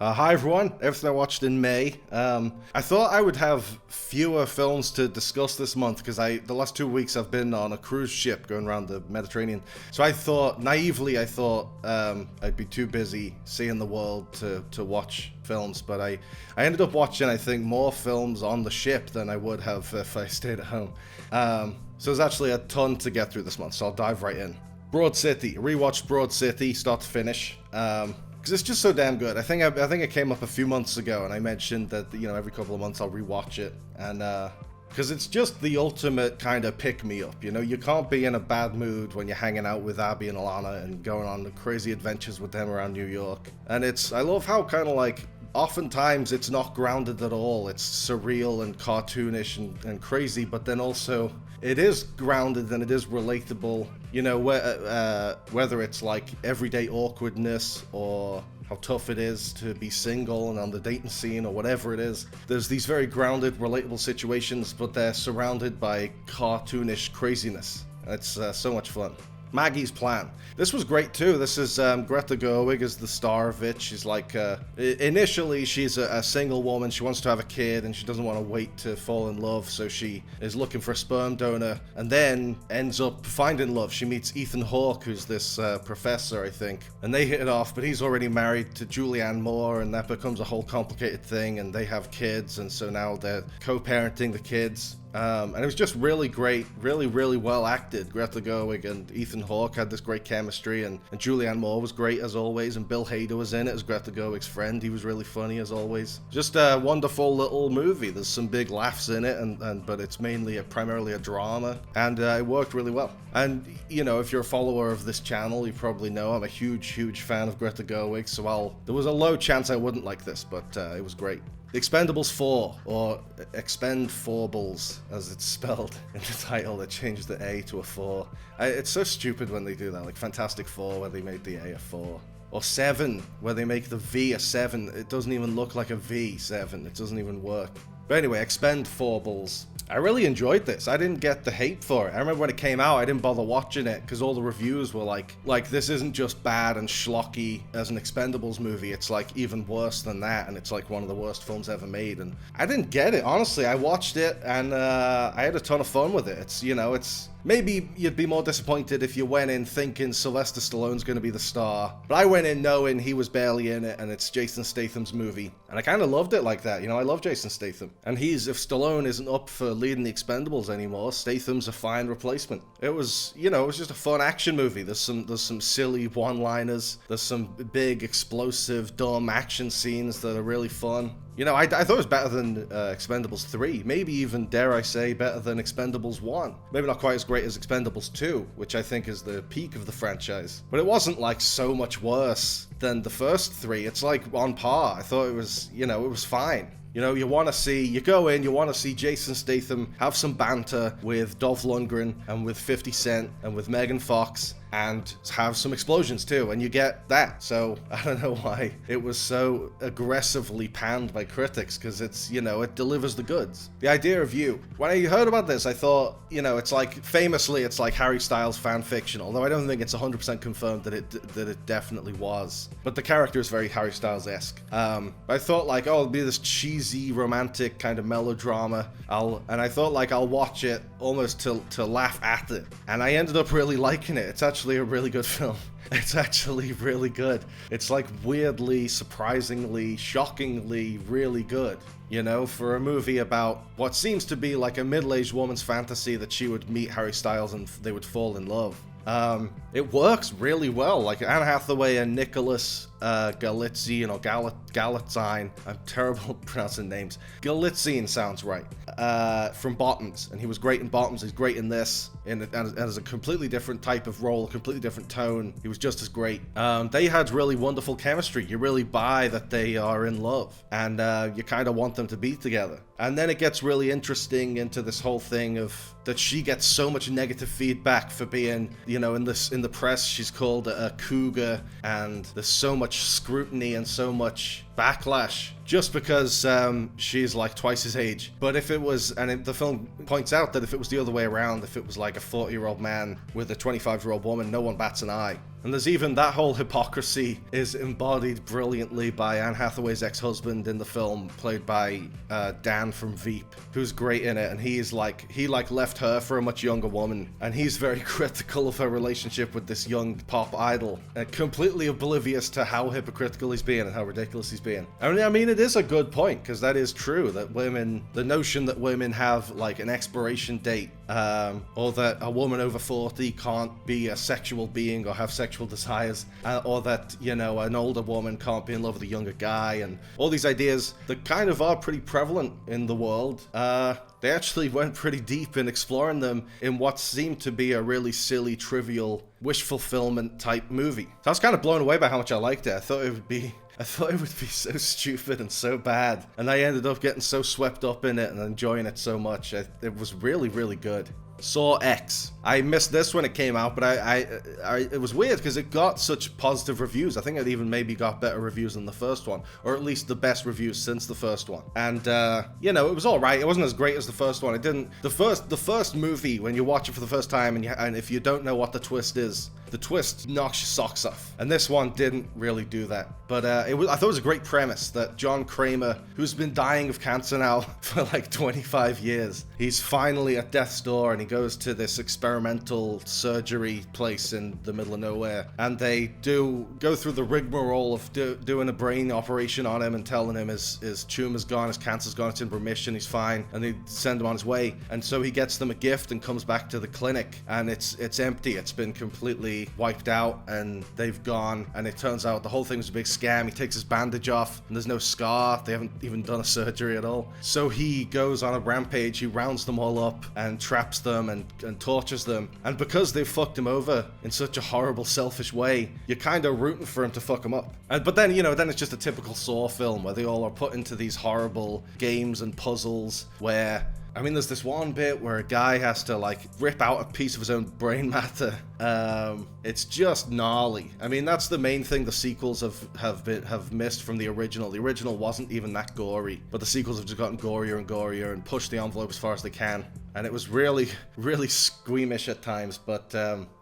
Hi everyone, everything I watched in May. I thought I would have fewer films to discuss this month because the last 2 weeks I've been on a cruise ship going around the Mediterranean. So naively I thought I'd be too busy seeing the world to watch films, but I ended up watching, I think, more films on the ship than I would have if I stayed at home. So there's actually a ton to get through this month, so I'll dive right in. Broad City, rewatched Broad City start to finish. Because it's just so damn good. I think it came up a few months ago, and I mentioned that every couple of months I'll rewatch it, and because it's just the ultimate kind of pick me up. You can't be in a bad mood when you're hanging out with Abby and Alana and going on the crazy adventures with them around New York. And I love how kind of like oftentimes it's not grounded at all. It's surreal and cartoonish and crazy, but then also it is grounded and it is relatable. Whether it's like everyday awkwardness or how tough it is to be single and on the dating scene or whatever it is. There's these very grounded, relatable situations, but they're surrounded by cartoonish craziness. It's so much fun. Maggie's Plan. This was great too. This is Greta Gerwig is the star of it. She's like, initially she's a single woman. She wants to have a kid and she doesn't want to wait to fall in love. So she is looking for a sperm donor and then ends up finding love. She meets Ethan Hawke, who's this professor, I think. And they hit it off, but he's already married to Julianne Moore and that becomes a whole complicated thing and they have kids. And so now they're co-parenting the kids. And it was just really great, really, really well acted. Greta Gerwig and Ethan Hawke had this great chemistry, and Julianne Moore was great as always, and Bill Hader was in it as Greta Gerwig's friend. He was really funny as always. Just a wonderful little movie. There's some big laughs in it, but it's primarily a drama, and it worked really well. And, if you're a follower of this channel, you probably know I'm a huge, huge fan of Greta Gerwig, so there was a low chance I wouldn't like this, but it was great. The Expendables 4, or Expend-4bles, as it's spelled in the title. They changed the A to a 4. It's so stupid when they do that, like Fantastic Four, where they made the A a 4. Or 7, where they make the V a 7. It doesn't even look like a V, 7. It doesn't even work. But anyway, Expend-4bles. I really enjoyed this. I didn't get the hate for it. I remember when it came out, I didn't bother watching it because all the reviews were like this isn't just bad and schlocky as an Expendables movie. It's like even worse than that, and it's like one of the worst films ever made. And I didn't get it, honestly. I watched it and I had a ton of fun with it. It's maybe you'd be more disappointed if you went in thinking Sylvester Stallone's going to be the star. But I went in knowing he was barely in it and it's Jason Statham's movie. And I kind of loved it like that. I love Jason Statham. And if Stallone isn't up for leading the Expendables anymore, Statham's a fine replacement. It was just a fun action movie. There's some silly one-liners. There's some big, explosive, dumb action scenes that are really fun. I thought it was better than Expendables 3. Maybe even, dare I say, better than Expendables 1. Maybe not quite as great as Expendables 2, which I think is the peak of the franchise. But it wasn't like so much worse than the first 3. It's like on par. I thought it was, it was fine. You go in, you want to see Jason Statham have some banter with Dolph Lundgren and with 50 Cent and with Megan Fox and have some explosions too, and you get that. So I don't know why it was so aggressively panned by critics, because it's, it delivers the goods. The idea of you. When I heard about this, I thought, it's like, famously, it's like Harry Styles fan fiction, although I don't think it's 100% confirmed that it definitely was. But the character is very Harry Styles-esque. I thought like, it'll be this cheesy, romantic kind of melodrama. I thought like, I'll watch it almost to laugh at it. And I ended up really liking it. It's actually a really good film. It's actually really good. It's like weirdly, surprisingly, shockingly really good. For a movie about what seems to be like a middle-aged woman's fantasy that she would meet Harry Styles and they would fall in love. It works really well. Like Anne Hathaway and Nicholas Galitzine or Galitzine. I'm terrible at pronouncing names. Galitzine sounds right. From Bottoms, and he was great in Bottoms. He's great in this, and as a completely different type of role, a completely different tone. He was just as great. They had really wonderful chemistry. You really buy that they are in love, and you kind of want them to be together. And then it gets really interesting into this whole thing of that she gets so much negative feedback for being, in the press, she's called a cougar, and there's so much scrutiny and so much backlash just because she's like twice his age. But if it was, the film points out that if it was the other way around, if it was like a 40-year-old man with a 25-year-old woman, no one bats an eye. And there's even that whole hypocrisy is embodied brilliantly by Anne Hathaway's ex-husband in the film, played by Dan from Veep, who's great in it. And he left her for a much younger woman, and he's very critical of her relationship with this young pop idol, completely oblivious to how hypocritical he's being and how ridiculous he's being. I mean, it is a good point, because that is true, that the notion that women have like an expiration date, or that a woman over 40 can't be a sexual being or have sexual desires, or that, you know, an older woman can't be in love with a younger guy, and all these ideas that kind of are pretty prevalent in the world. They actually went pretty deep in exploring them in what seemed to be a really silly, trivial, wish fulfillment type movie. So I was kind of blown away by how much I liked it. I thought it would be so stupid and so bad, and I ended up getting so swept up in it and enjoying it so much. It was really, really good. Saw X. I missed this when it came out, but it was weird because it got such positive reviews. I think it even maybe got better reviews than the first one, or at least the best reviews since the first one. And you know, it was all right. It wasn't as great as the first one. It didn't. The first movie, when you watch it for the first time, and if you don't know what the twist is, the twist knocks your socks off. And this one didn't really do that. But I thought it was a great premise that John Kramer, who's been dying of cancer now for like 25 years, he's finally at death's door, and he goes to this experimental surgery place in the middle of nowhere, and they go through the rigmarole of doing a brain operation on him and telling him his tumor's gone, his cancer's gone, it's in remission, he's fine, and they send him on his way. And so he gets them a gift and comes back to the clinic, and it's empty. It's been completely wiped out, and they've gone, and it turns out the whole thing was a big scam. He takes his bandage off, and there's no scar. They haven't even done a surgery at all. So he goes on a rampage. He rounds them all up and traps them and tortures them. And because they've fucked him over in such a horrible, selfish way, you're kind of rooting for him to fuck him up. But then, you know, then it's just a typical Saw film where they all are put into these horrible games and puzzles where, I mean, there's this one bit where a guy has to like rip out a piece of his own brain matter. It's just gnarly. I mean, that's the main thing the sequels have missed from the original. The original wasn't even that gory, but the sequels have just gotten gorier and gorier and pushed the envelope as far as they can. And it was really, really squeamish at times, but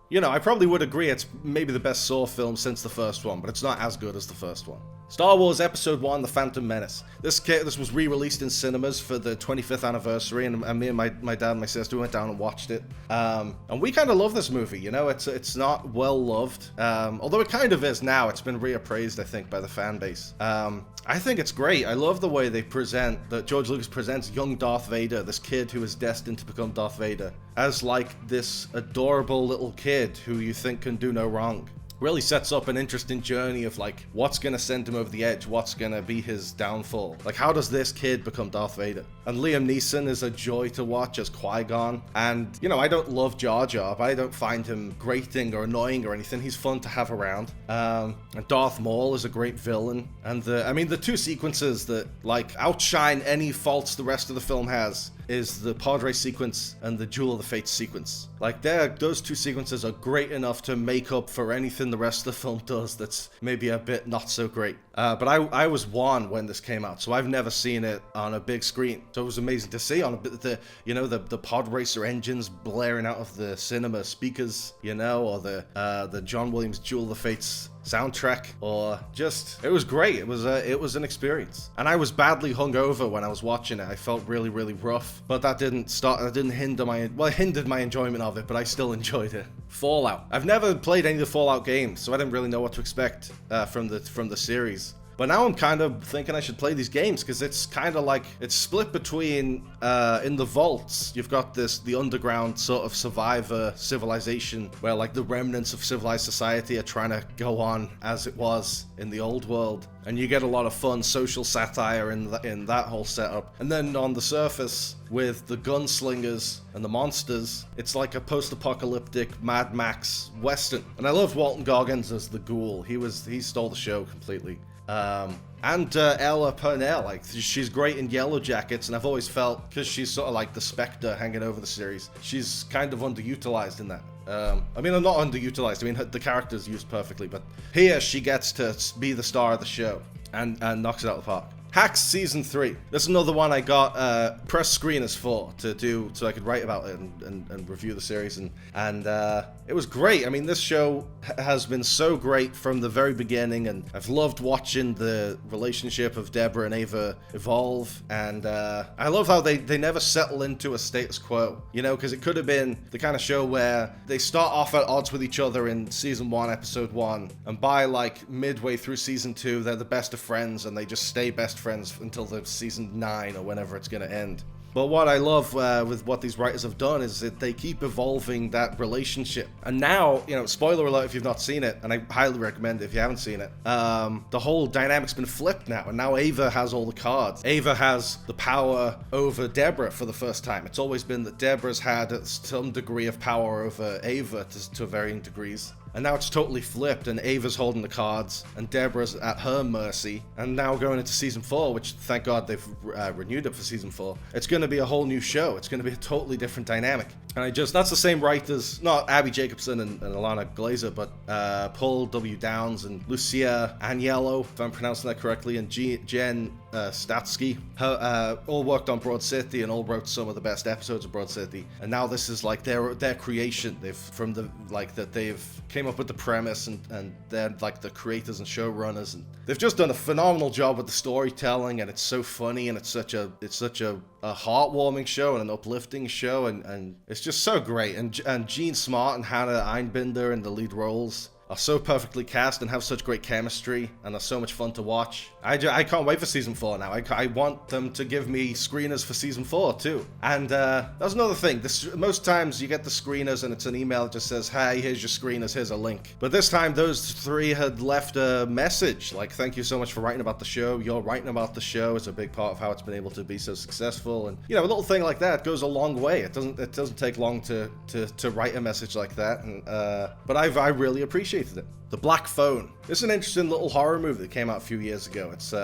you know, I probably would agree it's maybe the best Saw film since the first one, but it's not as good as the first one. Star Wars Episode 1, The Phantom Menace. This was re-released in cinemas for the 25th anniversary, and me and my dad and my sister went down and watched it. And we kind of love this movie, you know, it's not well loved, although it kind of is now. It's been reappraised, I think, by the fan base. I think it's great. I love the way that George Lucas presents young Darth Vader, this kid who is destined to become Darth Vader, as like this adorable little kid who you think can do no wrong. Really sets up an interesting journey of like what's gonna send him over the edge, what's gonna be his downfall. Like, how does this kid become Darth Vader? And Liam Neeson is a joy to watch as Qui-Gon. And, you know, I don't love Jar Jar, but I don't find him grating or annoying or anything. He's fun to have around. And Darth Maul is a great villain. And the two sequences that like outshine any faults the rest of the film has is the pod race sequence and the Duel of the Fates sequence. Like, those two sequences are great enough to make up for anything the rest of the film does that's maybe a bit not so great. But I was one when this came out, so I've never seen it on a big screen. So it was amazing to see on the pod racer engines blaring out of the cinema speakers, you know, or the John Williams Duel of the Fates soundtrack, or just, it was great. It was an experience. And I was badly hungover when I was watching it. I felt really, really rough, but that didn't hinder it hindered my enjoyment of it, but I still enjoyed it. Fallout. I've never played any of the Fallout games, so I didn't really know what to expect from the series. But now I'm kind of thinking I should play these games, because it's kind of like, it's split between, in the vaults, you've got the underground sort of survivor civilization, where like the remnants of civilized society are trying to go on as it was in the old world. And you get a lot of fun social satire in that whole setup. And then on the surface, with the gunslingers and the monsters, it's like a post-apocalyptic Mad Max Western. And I loved Walton Goggins as the ghoul. He stole the show completely. And Ella Purnell, like, she's great in Yellow Jackets, and I've always felt, because she's sort of like the Spectre hanging over the series, she's kind of underutilized in that. I mean, I'm not underutilized, I mean, the character's used perfectly, but here she gets to be the star of the show. and knocks it out of the park. Hacks Season 3. This is another one I got press screeners for to do, so I could write about it and review the series, and it was great. I mean, this show has been so great from the very beginning, and I've loved watching the relationship of Deborah and Ava evolve, and I love how they never settle into a status quo, you know, because it could have been the kind of show where they start off at odds with each other in Season 1, Episode 1, and by like midway through Season 2, they're the best of friends, and they just stay best friends until the Season 9 or whenever it's going to end. But what I love with what these writers have done is that they keep evolving that relationship. And now, you know, spoiler alert if you've not seen it, and I highly recommend it if you haven't seen it, the whole dynamic's been flipped now, and now Ava has all the cards. Ava has the power over Deborah for the first time. It's always been that Deborah's had some degree of power over Ava to varying degrees. And now it's totally flipped, and Ava's holding the cards, and Deborah's at her mercy. And now going into Season 4, which thank God they've renewed it for Season 4, it's going to be a whole new show. It's going to be a totally different dynamic. And that's the same writers, not Abby Jacobson and Alana Glazer, but Paul W. Downs and Lucia Agnello, if I'm pronouncing that correctly, and Jen Statsky, all worked on Broad City and all wrote some of the best episodes of Broad City. And now this is like their creation. They've came up with the premise, and they're like the creators and showrunners, and they've just done a phenomenal job with the storytelling, and it's so funny, and it's such a heartwarming show and an uplifting show, and it's just so great. And Gene Smart and Hannah Einbinder in the lead roles are so perfectly cast and have such great chemistry and are so much fun to watch. I can't wait for Season 4 now. I want them to give me screeners for Season 4 too. And that's another thing. Most times you get the screeners and it's an email that just says, hey, here's your screeners, here's a link. But this time those three had left a message like, thank you so much for writing about the show. Your writing about the show is a big part of how it's been able to be so successful. And you know, a little thing like that goes a long way. It doesn't take long to write a message like that. And but I really appreciated it. The Black Phone. This is an interesting little horror movie that came out a few years ago. It's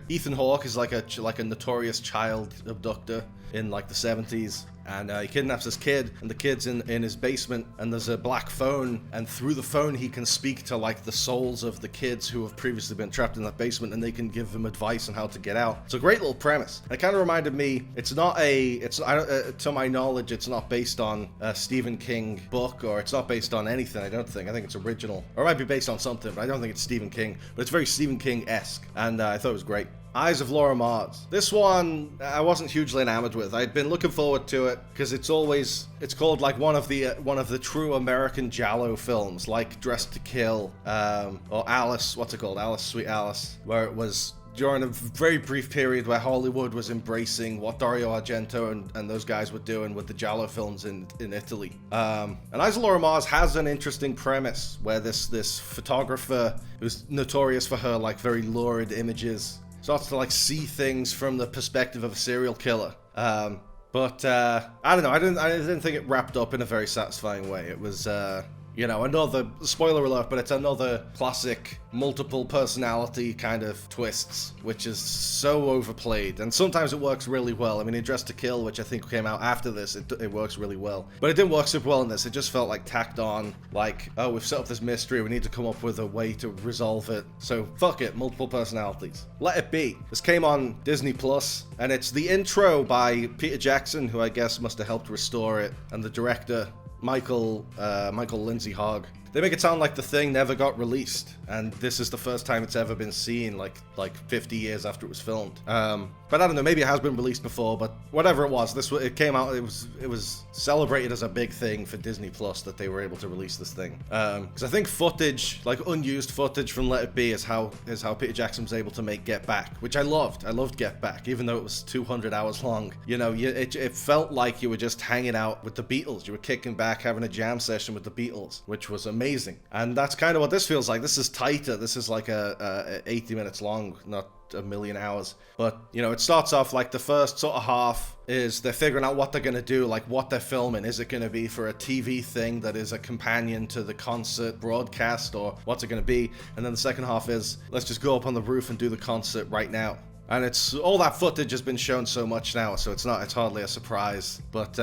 Ethan Hawke is like a notorious child abductor in like the 70s, and he kidnaps this kid, and the kid's in his basement, and there's a black phone, and through the phone he can speak to like the souls of the kids who have previously been trapped in that basement, and they can give him advice on how to get out. It's a great little premise. It kind of reminded me, to my knowledge, it's not based on a Stephen King book, or it's not based on anything, I think it's original, or it might be based on something, but I don't think it's Stephen King, but it's very Stephen King-esque, and I thought it was great. Eyes of Laura Mars. This one I wasn't hugely enamored with. I'd been looking forward to it because it's called like one of the true American giallo films, like Dressed to Kill, or Alice. What's it called? Alice, Sweet Alice, where it was during a very brief period where Hollywood was embracing what Dario Argento and those guys were doing with the giallo films in Italy. And Eyes of Laura Mars has an interesting premise where this photographer who's notorious for her like very lurid images starts to like see things from the perspective of a serial killer. But I don't know. I didn't think it wrapped up in a very satisfying way. It was another spoiler alert, but it's another classic multiple personality kind of twists, which is so overplayed, and sometimes it works really well. I mean, in Dressed to Kill, which I think came out after this, it works really well, but it didn't work super well in this. It just felt like tacked on, like, oh, we've set up this mystery, we need to come up with a way to resolve it, so fuck it, multiple personalities. Let It Be. This came on Disney Plus, and it's the intro by Peter Jackson, who I guess must have helped restore it, and the director Michael Lindsay Hogg. They make it sound like the thing never got released, and this is the first time it's ever been seen, like 50 years after it was filmed. But I don't know, maybe it has been released before, but whatever it was, it came out, it was celebrated as a big thing for Disney Plus that they were able to release this thing. Because I think footage, like unused footage from Let It Be is how Peter Jackson was able to make Get Back, which I loved. I loved Get Back, even though it was 200 hours long. You know, it felt like you were just hanging out with the Beatles. You were kicking back, having a jam session with the Beatles, which was amazing. And that's kind of what this feels like. This is tighter. This is like a 80 minutes long, not a million hours. But, you know, it starts off like the first sort of half is they're figuring out what they're going to do, like what they're filming. Is it going to be for a TV thing that is a companion to the concert broadcast, or what's it going to be? And then the second half is, let's just go up on the roof and do the concert right now. And it's all that footage has been shown so much now, so it's hardly a surprise. But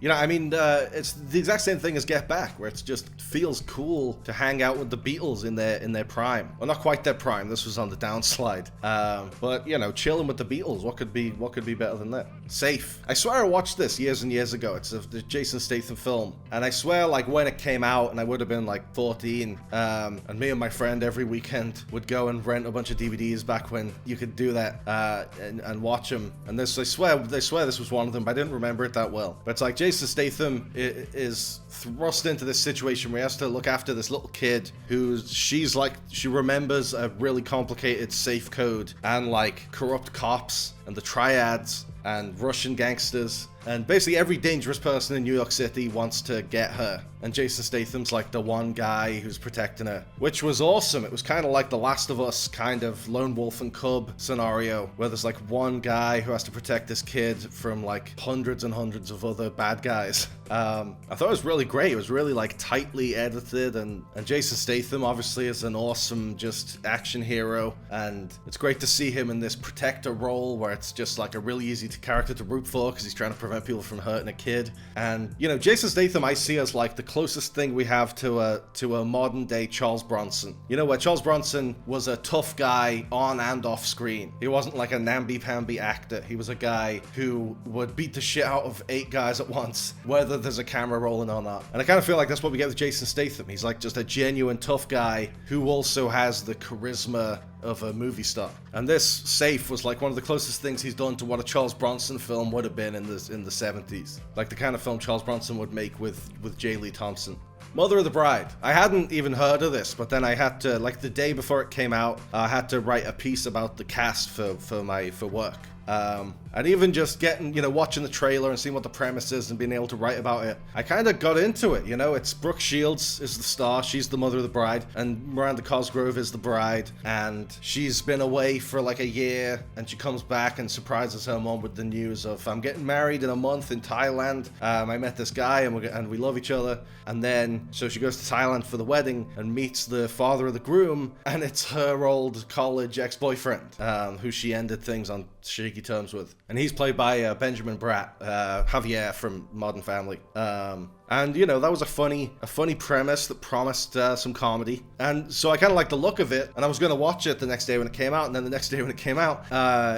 You know, I mean, it's the exact same thing as Get Back, where it just feels cool to hang out with the Beatles in their prime. Well, not quite their prime. This was on the downslide. But you know, chilling with the Beatles. What could be better than that? Safe. I swear I watched this years and years ago. It's the Jason Statham film, and I swear, like, when it came out, and I would have been like 14, and me and my friend every weekend would go and rent a bunch of DVDs back when you could do that, and watch them. And they swear this was one of them, but I didn't remember it that well. But it's like Jason Statham is thrust into this situation where he has to look after this little kid she remembers a really complicated safe code and like corrupt cops and the triads and Russian gangsters, and basically every dangerous person in New York City wants to get her. And Jason Statham's like the one guy who's protecting her, which was awesome. It was kind of like the Last of Us kind of lone wolf and cub scenario, where there's like one guy who has to protect this kid from like hundreds and hundreds of other bad guys. I thought it was really great. It was really like tightly edited, and Jason Statham obviously is an awesome just action hero, and it's great to see him in this protector role where it's just like a really easy character to root for because he's trying to prevent people from hurting a kid. And you know, Jason Statham I see as like the closest thing we have to a modern day Charles Bronson. You know, where Charles Bronson was a tough guy on and off screen. He wasn't like a namby-pamby actor. He was a guy who would beat the shit out of 8 guys at once, whether there's a camera rolling or not. And I kind of feel like that's what we get with Jason Statham. He's like just a genuine tough guy who also has the charisma of a movie star. And this Safe was like one of the closest things he's done to what a Charles Bronson film would have been in the 70s. Like the kind of film Charles Bronson would make with J. Lee Thompson. Mother of the Bride. I hadn't even heard of this, but then I had to, like the day before it came out, I had to write a piece about the cast for work. And even just getting, you know, watching the trailer and seeing what the premise is and being able to write about it, I kind of got into it, you know. It's Brooke Shields is the star, she's the mother of the bride, and Miranda Cosgrove is the bride, and she's been away for like a year, and she comes back and surprises her mom with the news of, I'm getting married in a month in Thailand, I met this guy and we love each other. And then, so she goes to Thailand for the wedding and meets the father of the groom, and it's her old college ex-boyfriend, who she ended things on shaky terms with. And he's played by Benjamin Bratt, Javier from Modern Family. And, you know, that was a funny premise that promised some comedy. And so I kind of liked the look of it, and I was going to watch it the next day when it came out, and then the next day when it came out,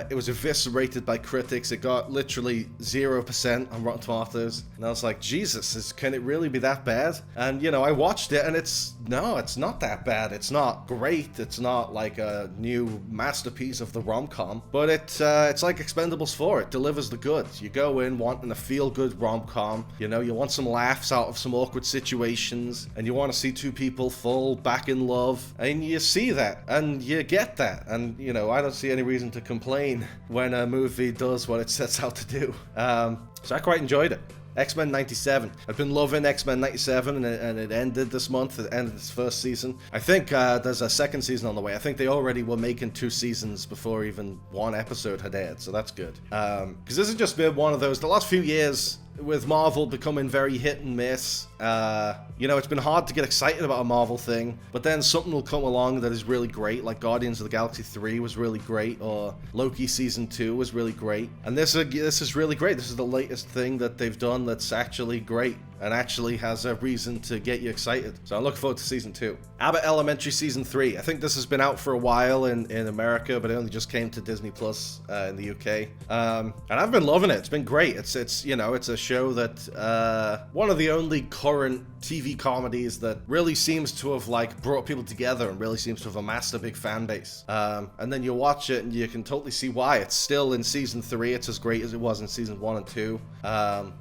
it was eviscerated by critics. It got literally 0% on Rotten Tomatoes. And I was like, Jesus, can it really be that bad? And, you know, I watched it, and it's not that bad. It's not great. It's not like a new masterpiece of the rom-com, but it's like Expendables 4. It delivers the goods. You go in wanting a feel-good rom-com. You know, you want some laughs out of some awkward situations, and you want to see two people fall back in love, and you see that, and you get that, and you know, I don't see any reason to complain when a movie does what it sets out to do. So I quite enjoyed it. X-Men 97. I've been loving X-Men 97, and it ended this month. It ended its first season. I think there's a second season on the way. I think they already were making 2 seasons before even 1 episode had aired, so that's good. Because this has just been one of those, the last few years, with Marvel becoming very hit and miss, you know, it's been hard to get excited about a Marvel thing, but then something will come along that is really great, like Guardians of the Galaxy 3 was really great, or Loki Season 2 was really great, and this is really great. This is the latest thing that they've done that's actually great, and actually has a reason to get you excited. So I'm looking forward to Season 2. Abbott Elementary Season 3. I think this has been out for a while in America, but it only just came to Disney Plus in the UK. And I've been loving it. It's been great. It's you know, it's a show that one of the only current TV comedies that really seems to have like brought people together and really seems to have amassed a big fan base. And then you watch it and you can totally see why. It's still in Season 3. It's as great as it was in Season 1 and 2.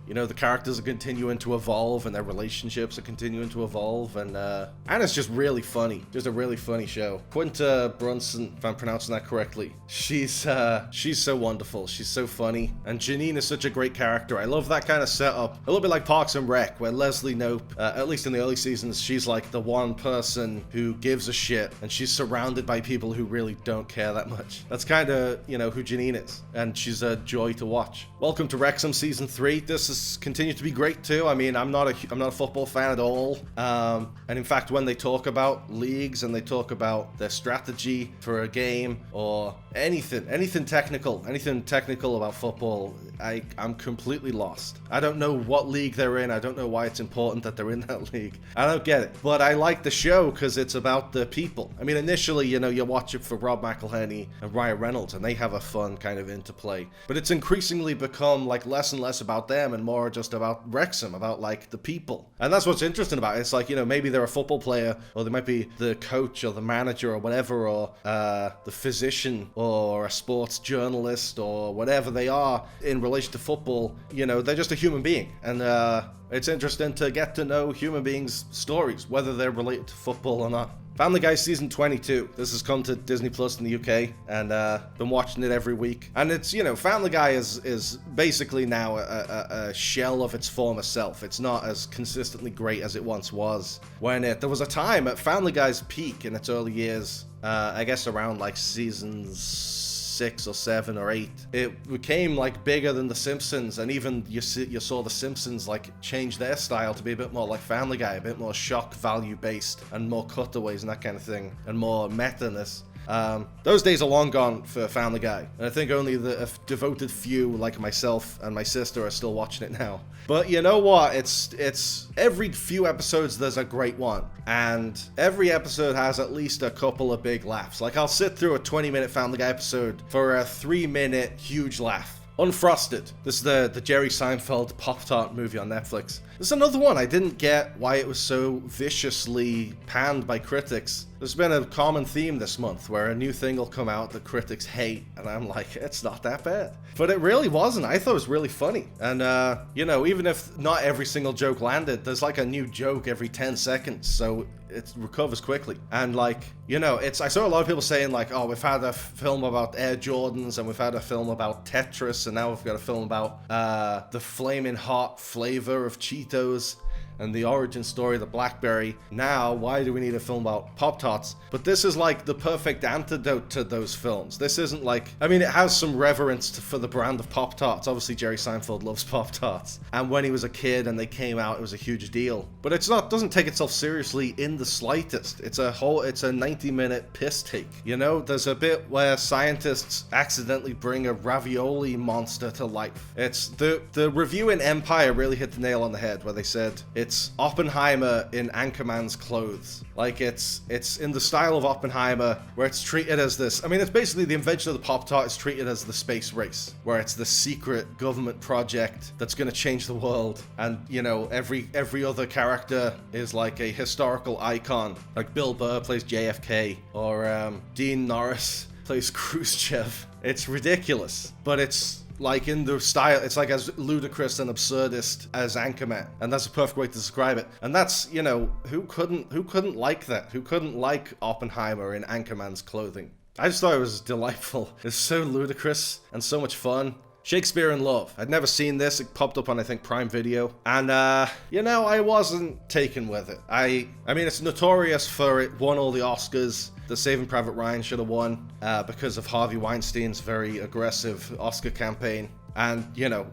You know, the characters are continuing to evolve and their relationships are continuing to evolve, and it's just really funny. Just a really funny show. Quinta Brunson, if I'm pronouncing that correctly, she's so wonderful. She's so funny, and Janine is such a great character. I love that kind of setup. A little bit like Parks and Rec, where Leslie Knope, at least in the early seasons, she's like the one person who gives a shit, and she's surrounded by people who really don't care that much. That's kind of, you know, who Janine is, and she's a joy to watch. Welcome to Wrexham Season 3. This has continued to be great too. I mean, I'm not a football fan at all. And in fact, when they talk about leagues and they talk about their strategy for a game or anything technical about football, I'm completely lost. I don't know what league they're in. I don't know why it's important that they're in that league. I don't get it. But I like the show because it's about the people. I mean, initially, you watch it for Rob McElhenney and Ryan Reynolds, and they have a fun kind of interplay. But it's increasingly become like less and less about them and more just about Wrexham, about like the people. And that's what's interesting about it. It's like, maybe they're a football player, or they might be the coach or the manager or whatever, or the physician or a sports journalist or whatever they are in relation to football. They're just a human being. And it's interesting to get to know human beings' stories, whether they're related to football or not. Family Guy season 22. This has come to Disney Plus in the UK, and been watching it every week. And it's, Family Guy is basically now a shell of its former self. It's not as consistently great as it once was. There was a time at Family Guy's peak in its early years, I guess around like seasons 6 or 7 or 8, it became like bigger than the Simpsons, and even you saw the Simpsons like change their style to be a bit more like Family Guy, a bit more shock value based and more cutaways and that kind of thing, and more meta-ness. Those days are long gone for Family Guy, and I think only a devoted few like myself and my sister are still watching it now. But you know what? It's every few episodes there's a great one, and every episode has at least a couple of big laughs. Like I'll sit through a 20-minute Family Guy episode for a 3-minute huge laugh. Unfrosted. This is the Jerry Seinfeld Pop-Tart movie on Netflix. This is another one I didn't get why it was so viciously panned by critics. There's been a common theme this month where a new thing will come out that critics hate, and I'm like, it's not that bad. But it really wasn't. I thought it was really funny. And, even if not every single joke landed, there's like a new joke every 10 seconds, so it recovers quickly. And like, I saw a lot of people saying like, oh, we've had a film about Air Jordans, and we've had a film about Tetris, and now we've got a film about the flaming hot flavor of Cheetos and the origin story of the BlackBerry. Now, why do we need a film about Pop-Tarts? But this is like the perfect antidote to those films. This isn't like, it has some reverence for the brand of Pop-Tarts. Obviously, Jerry Seinfeld loves Pop-Tarts. And when he was a kid and they came out, it was a huge deal. But doesn't take itself seriously in the slightest. It's a 90-minute piss take. There's a bit where scientists accidentally bring a ravioli monster to life. It's the review in Empire really hit the nail on the head, where they said it's Oppenheimer in Anchorman's clothes. Like it's in the style of Oppenheimer, where it's treated as this. It's basically the invention of the Pop-Tart is treated as the space race, where it's the secret government project that's going to change the world. And every other character is like a historical icon. Like Bill Burr plays JFK, or Dean Norris plays Khrushchev. It's ridiculous, but it's like in the style, it's like as ludicrous and absurdist as Anchorman, and that's a perfect way to describe it. And that's, who couldn't like that? Who couldn't like Oppenheimer in Anchorman's clothing? I just thought it was delightful. It's so ludicrous and so much fun. Shakespeare in Love. I'd never seen this. It popped up on, I think, Prime Video. And, I wasn't taken with it. It's notorious for it won all the Oscars. The Saving Private Ryan should have won because of Harvey Weinstein's very aggressive Oscar campaign. And,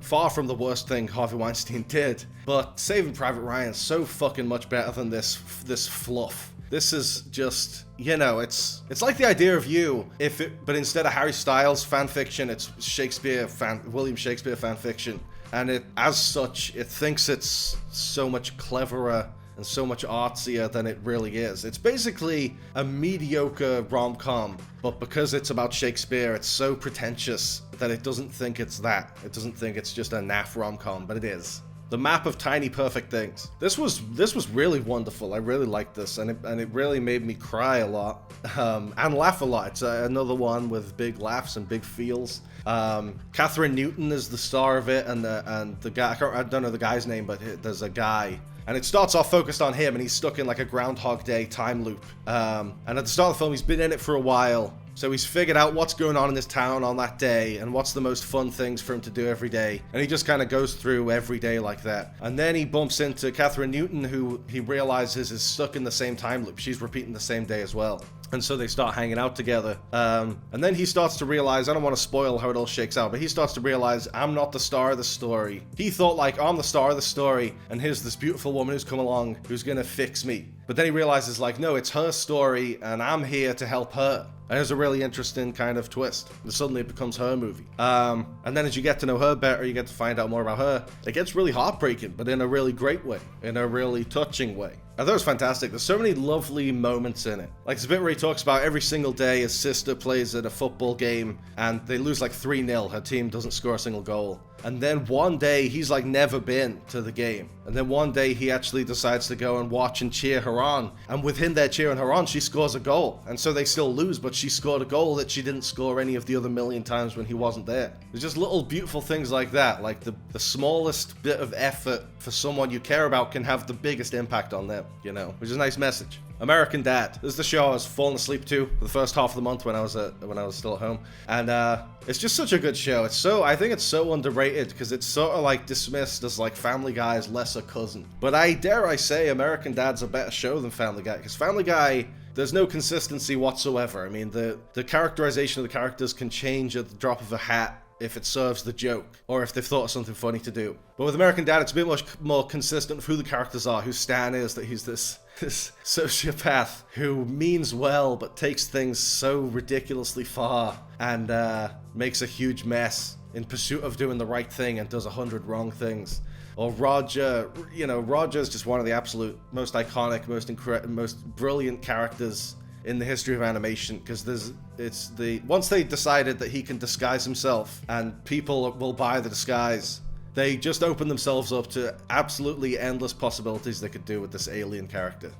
far from the worst thing Harvey Weinstein did. But Saving Private Ryan is so fucking much better than this fluff. This is just, it's like the idea of You, but instead of Harry Styles fan fiction, it's William Shakespeare fan fiction. And as such, it thinks it's so much cleverer and so much artsier than it really is. It's basically a mediocre rom-com, but because it's about Shakespeare, it's so pretentious that it doesn't think it's that. It doesn't think it's just a naff rom-com, but it is. The Map of Tiny Perfect Things. This was really wonderful. I really liked this, and it really made me cry a lot and laugh a lot. It's another one with big laughs and big feels. Catherine Newton is the star of it, and the guy, I don't know the guy's name, but there's a guy. And it starts off focused on him, and he's stuck in like a Groundhog Day time loop. And at the start of the film, he's been in it for a while. So he's figured out what's going on in this town on that day, and what's the most fun things for him to do every day. And he just kind of goes through every day like that. And then he bumps into Catherine Newton, who he realizes is stuck in the same time loop. She's repeating the same day as well. And so they start hanging out together. And then he starts to realize, I don't want to spoil how it all shakes out, but he starts to realize, I'm not the star of the story. He thought, like, I'm the star of the story, and here's this beautiful woman who's come along who's gonna fix me. But then he realizes, like, no, it's her story, and I'm here to help her. And there's a really interesting kind of twist. And suddenly it becomes her movie. And then as you get to know her better, you get to find out more about her. It gets really heartbreaking, but in a really great way. In a really touching way. I thought it was fantastic. There's so many lovely moments in it. Like, there's a bit where he talks about every single day his sister plays at a football game and they lose like 3-0. Her team doesn't score a single goal. And then one day he's like never been to the game. And then one day he actually decides to go and watch and cheer her on. And within their cheering her on, she scores a goal. And so they still lose, but she scored a goal that she didn't score any of the other million times when he wasn't there. There's just little beautiful things like that. Like the smallest bit of effort for someone you care about can have the biggest impact on them, you know, which is a nice message. American Dad. This is the show I was falling asleep to for the first half of the month when I was still at home, and it's just such a good show. I think it's so underrated because it's sort of like dismissed as like Family Guy's lesser cousin. But I dare say American Dad's a better show than Family Guy, because Family Guy, there's no consistency whatsoever. I mean, the characterization of the characters can change at the drop of a hat if it serves the joke, or if they've thought of something funny to do. But with American Dad, it's a bit much more consistent of who the characters are, who Stan is, that he's this sociopath who means well, but takes things so ridiculously far, and makes a huge mess in pursuit of doing the right thing and does 100 wrong things. Or Roger, you know, Roger's just one of the absolute most iconic, most brilliant characters in the history of animation, because once they decided that he can disguise himself and people will buy the disguise, they just open themselves up to absolutely endless possibilities they could do with this alien character.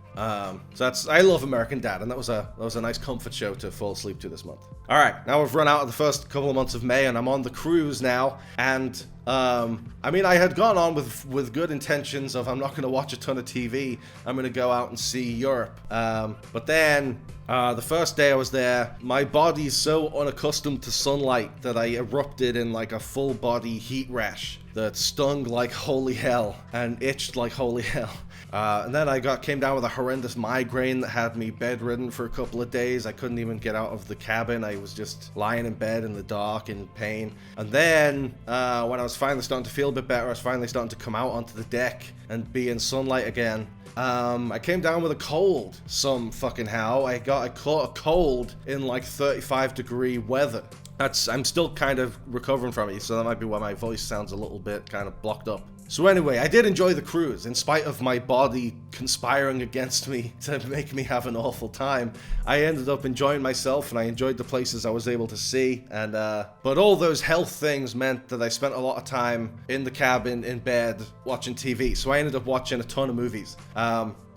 So I love American Dad, and that was a nice comfort show to fall asleep to this month. All right, now we've run out of the first couple of months of May, and I'm on the cruise now, and I mean, I had gone on with good intentions of I'm not going to watch a ton of TV, I'm going to go out and see Europe. But then the first day I was there, my body's so unaccustomed to sunlight that I erupted in like a full body heat rash that stung like holy hell and itched like holy hell. And then I came down with a horrendous migraine that had me bedridden for a couple of days. I couldn't even get out of the cabin. I was just lying in bed in the dark in pain. And then when I was finally starting to feel a bit better, I was finally starting to come out onto the deck and be in sunlight again. I came down with a cold some fucking how. I caught a cold in like 35-degree weather. I'm still kind of recovering from it, so that might be why my voice sounds a little bit kind of blocked up. So anyway, I did enjoy the cruise, in spite of my body conspiring against me to make me have an awful time. I ended up enjoying myself, and I enjoyed the places I was able to see, and but all those health things meant that I spent a lot of time in the cabin, in bed, watching TV, so I ended up watching a ton of movies.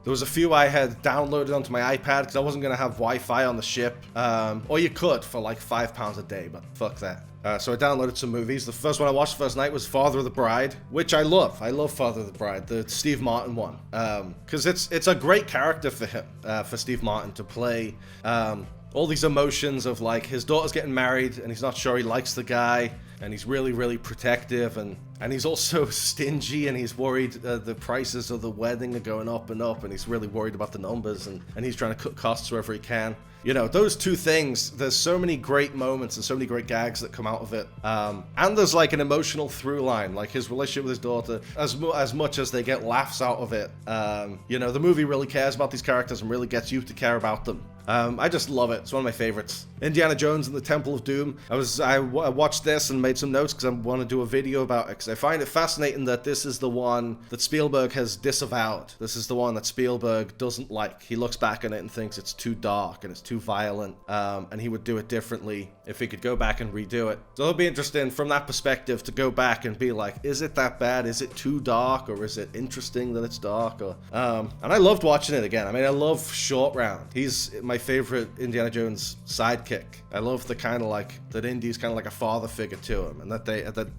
There was a few I had downloaded onto my iPad because I wasn't going to have Wi-Fi on the ship. Or you could for like £5 a day, but fuck that. So I downloaded some movies. The first one I watched the first night was Father of the Bride, which I love. I love Father of the Bride, the Steve Martin one. Because it's a great character for him, for Steve Martin to play. All these emotions of like his daughter's getting married and he's not sure he likes the guy. And he's really, really protective, and he's also stingy, and he's worried the prices of the wedding are going up, and he's really worried about the numbers, and he's trying to cut costs wherever he can. You know, those two things, there's so many great moments and so many great gags that come out of it. And there's like an emotional through line, like his relationship with his daughter, as much as they get laughs out of it. You know, the movie really cares about these characters and really gets you to care about them. I just love it. It's one of my favorites. Indiana Jones and the Temple of Doom. I watched this and made some notes because I want to do a video about it, because I find it fascinating that this is the one that Spielberg has disavowed. This is the one that Spielberg doesn't like. He looks back on it and thinks it's too dark and it's too violent, and he would do it differently if he could go back and redo it. So it'll be interesting from that perspective to go back and be like, is it that bad? Is it too dark? Or is it interesting that it's dark? Or and I loved watching it again. I mean, I love Short Round. He's my favorite Indiana Jones sidekick. I love the kind of like that Indy's kind of like a father figure to him, and that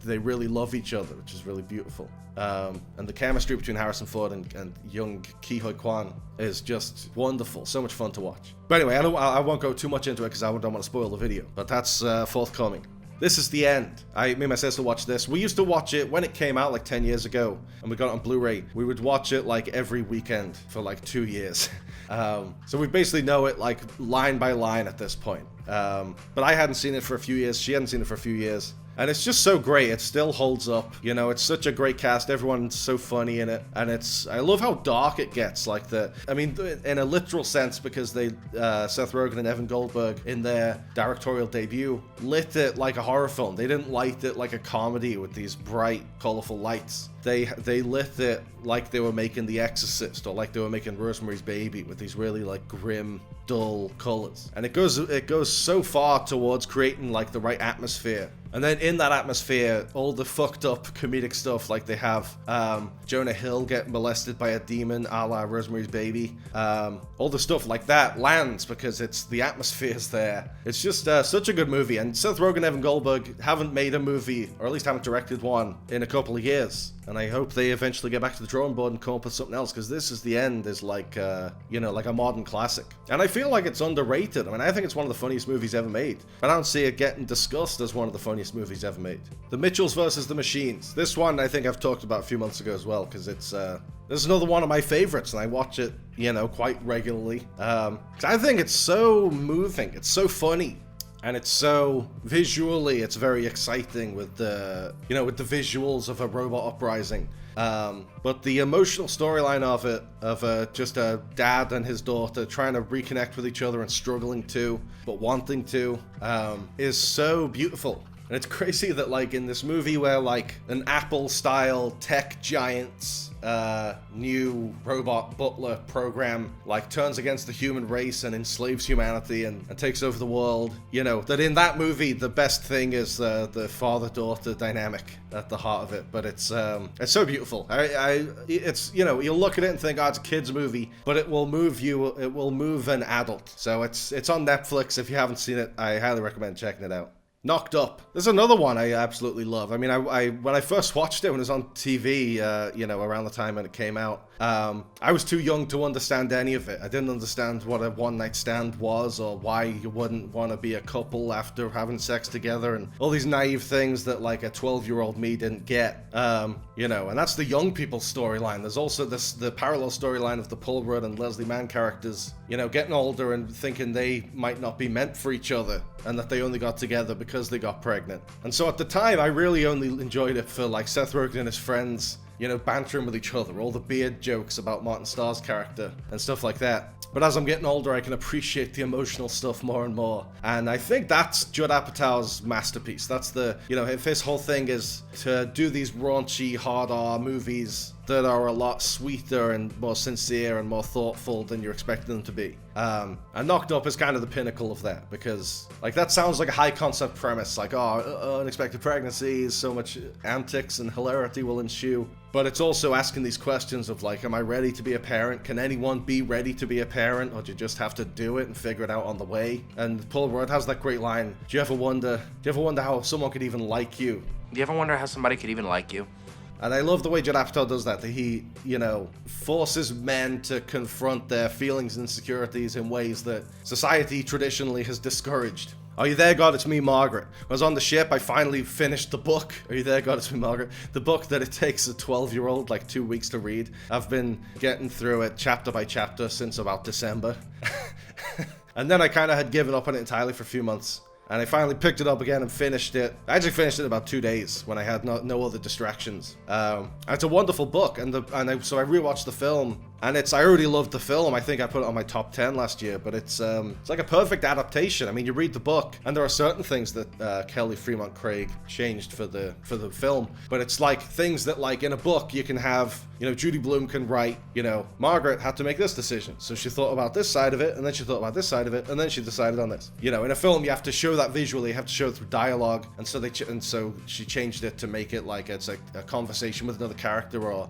they really love each other, which is really beautiful. And the chemistry between Harrison Ford and young Ke Huy Quan is just wonderful. So much fun to watch. But anyway, I won't go too much into it because I don't want to spoil the video, but that's forthcoming. this is the end. Me and my sister watched this. We used to watch it when it came out like 10 years ago, and we got it on Blu-ray. We would watch it like every weekend for like 2 years. So we basically know it like line by line at this point. But I hadn't seen it for a few years. She hadn't seen it for a few years. And it's just so great. It still holds up. You know, it's such a great cast. Everyone's so funny in it. And I love how dark it gets. Like in a literal sense, because Seth Rogen and Evan Goldberg in their directorial debut lit it like a horror film. They didn't light it like a comedy with these bright, colorful lights. They lit it like they were making The Exorcist or like they were making Rosemary's Baby with these really like grim, dull colors. And it goes so far towards creating like the right atmosphere. And then in that atmosphere, all the fucked up comedic stuff, like they have Jonah Hill get molested by a demon a la Rosemary's Baby. All the stuff like that lands because the atmosphere's there. It's just such a good movie. And Seth Rogen and Evan Goldberg haven't made a movie, or at least haven't directed one, in a couple of years. And I hope they eventually get back to the drawing board and come up with something else, because This Is the End is like, like a modern classic. And I feel like it's underrated. I mean, I think it's one of the funniest movies ever made. But I don't see it getting discussed as one of the funniest movies ever made. The Mitchells versus the Machines. This one I think I've talked about a few months ago as well, because this is another one of my favorites, and I watch it, quite regularly. I think it's so moving. It's so funny. And it's so visually, it's very exciting with the visuals of a robot uprising. But the emotional storyline of it, just a dad and his daughter trying to reconnect with each other and struggling to, but wanting to, is so beautiful. And it's crazy that, like, in this movie where, like, an Apple-style tech giant's new robot butler program, like, turns against the human race and enslaves humanity and takes over the world, that in that movie, the best thing is the father-daughter dynamic at the heart of it. But it's so beautiful. It's, you'll look at it and think, oh, it's a kid's movie, but it will move an adult. So it's on Netflix. If you haven't seen it, I highly recommend checking it out. Knocked Up. There's another one I absolutely love. I mean, when I first watched it when it was on TV, around the time when it came out, I was too young to understand any of it. I didn't understand what a one-night stand was, or why you wouldn't want to be a couple after having sex together, and all these naive things that like a 12-year-old me didn't get. And that's the young people's storyline. There's also the parallel storyline of the Paul Rudd and Leslie Mann characters, getting older and thinking they might not be meant for each other, and that they only got together because they got pregnant. And so at the time, I really only enjoyed it for like Seth Rogen and his friends, bantering with each other, all the beard jokes about Martin Starr's character and stuff like that. But as I'm getting older, I can appreciate the emotional stuff more and more. And I think that's Judd Apatow's masterpiece. That's if his whole thing is to do these raunchy, hard R movies that are a lot sweeter and more sincere and more thoughtful than you're expecting them to be. And Knocked Up is kind of the pinnacle of that, because like that sounds like a high concept premise, like unexpected pregnancies, so much antics and hilarity will ensue. But it's also asking these questions of like, am I ready to be a parent? Can anyone be ready to be a parent, or do you just have to do it and figure it out on the way? And Paul Rudd has that great line, do you ever wonder how someone could even like you? Do you ever wonder how somebody could even like you? And I love the way Judd Apatow does that he, forces men to confront their feelings and insecurities in ways that society traditionally has discouraged. Are you there, God? It's me, Margaret. When I was on the ship, I finally finished the book. Are you there, God? It's me, Margaret. The book that it takes a 12-year-old like 2 weeks to read. I've been getting through it chapter by chapter since about December. And then I kind of had given up on it entirely for a few months. And I finally picked it up again and finished it. I actually finished it in about 2 days when I had no other distractions. It's a wonderful book, so I rewatched the film, and I already loved the film. I think I put it on my top 10 last year, but it's like a perfect adaptation. I mean, you read the book, and there are certain things that Kelly Fremont Craig changed for the film, but it's like things that like in a book you can have, Judy Blume can write, Margaret had to make this decision, so she thought about this side of it, and then she thought about this side of it, and then she decided on this. In a film you have to show that visually, you have to show it through dialogue, and so she changed it to make it like it's a conversation with another character, or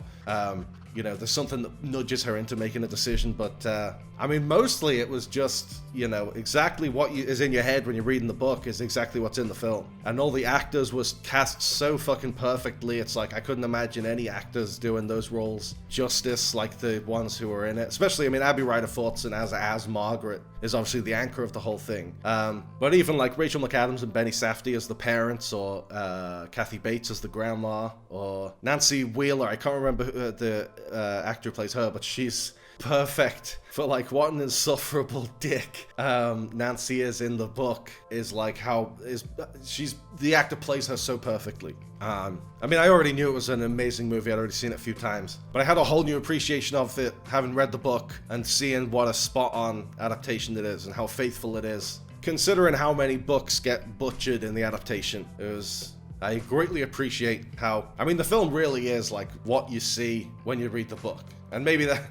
you know, there's something that nudges her into making a decision. But, I mean, mostly it was just, you know, exactly what is in your head when you're reading the book is exactly what's in the film. And all the actors was cast so fucking perfectly. It's like, I couldn't imagine any actors doing those roles justice like the ones who were in it. Especially, I mean, Abby Ryder-Fortson as Margaret is obviously the anchor of the whole thing. But even like Rachel McAdams and Benny Safdie as the parents, or Kathy Bates as the grandma, or Nancy Wheeler, I can't remember the actor who plays her, but she's perfect for like what an insufferable dick Nancy is in the book. Is like the actor plays her so perfectly. I mean, I already knew it was an amazing movie. I'd already seen it a few times, but I had a whole new appreciation of it having read the book and seeing what a spot-on adaptation it is and how faithful it is, considering how many books get butchered in the adaptation. I greatly appreciate how, I mean, the film really is like what you see when you read the book. And maybe that,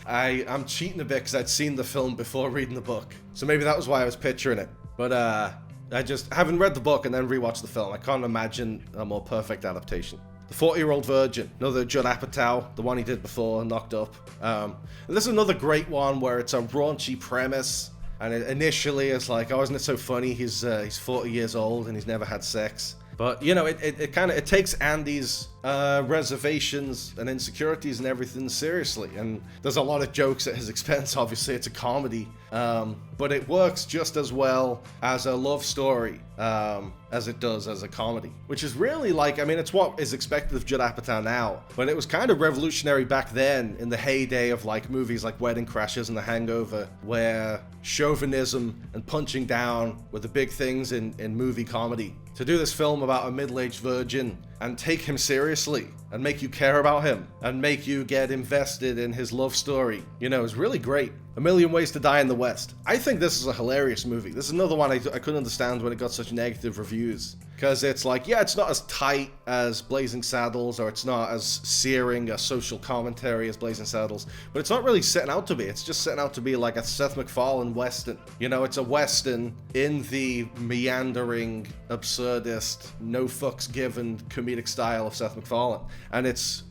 I'm cheating a bit because I'd seen the film before reading the book. So maybe that was why I was picturing it. But I just, having read the book and then rewatched the film, I can't imagine a more perfect adaptation. The 40-Year-Old Virgin, another Judd Apatow, the one he did before, Knocked Up. And this is another great one where it's a raunchy premise. And initially it's like, oh, isn't it so funny? He's 40 years old and he's never had sex. But, you know, it takes Andy's reservations and insecurities and everything seriously. And there's a lot of jokes at his expense, obviously. It's a comedy. But it works just as well as a love story as it does as a comedy. Which is really like, I mean, it's what is expected of Judd Apatow now. But it was kind of revolutionary back then in the heyday of like movies like Wedding Crashers and The Hangover, where chauvinism and punching down were the big things in movie comedy. To do this film about a middle-aged virgin and take him seriously and make you care about him and make you get invested in his love story, you know, is really great. A Million Ways to Die in the West. I think this is a hilarious movie. This is another one I couldn't understand when it got such negative reviews. Because it's like, yeah, it's not as tight as Blazing Saddles, or it's not as searing a social commentary as Blazing Saddles, but it's not really setting out to be. It's just setting out to be like a Seth MacFarlane Western. You know, it's a Western in the meandering, absurdist, no fucks given comedic style of Seth MacFarlane. And it's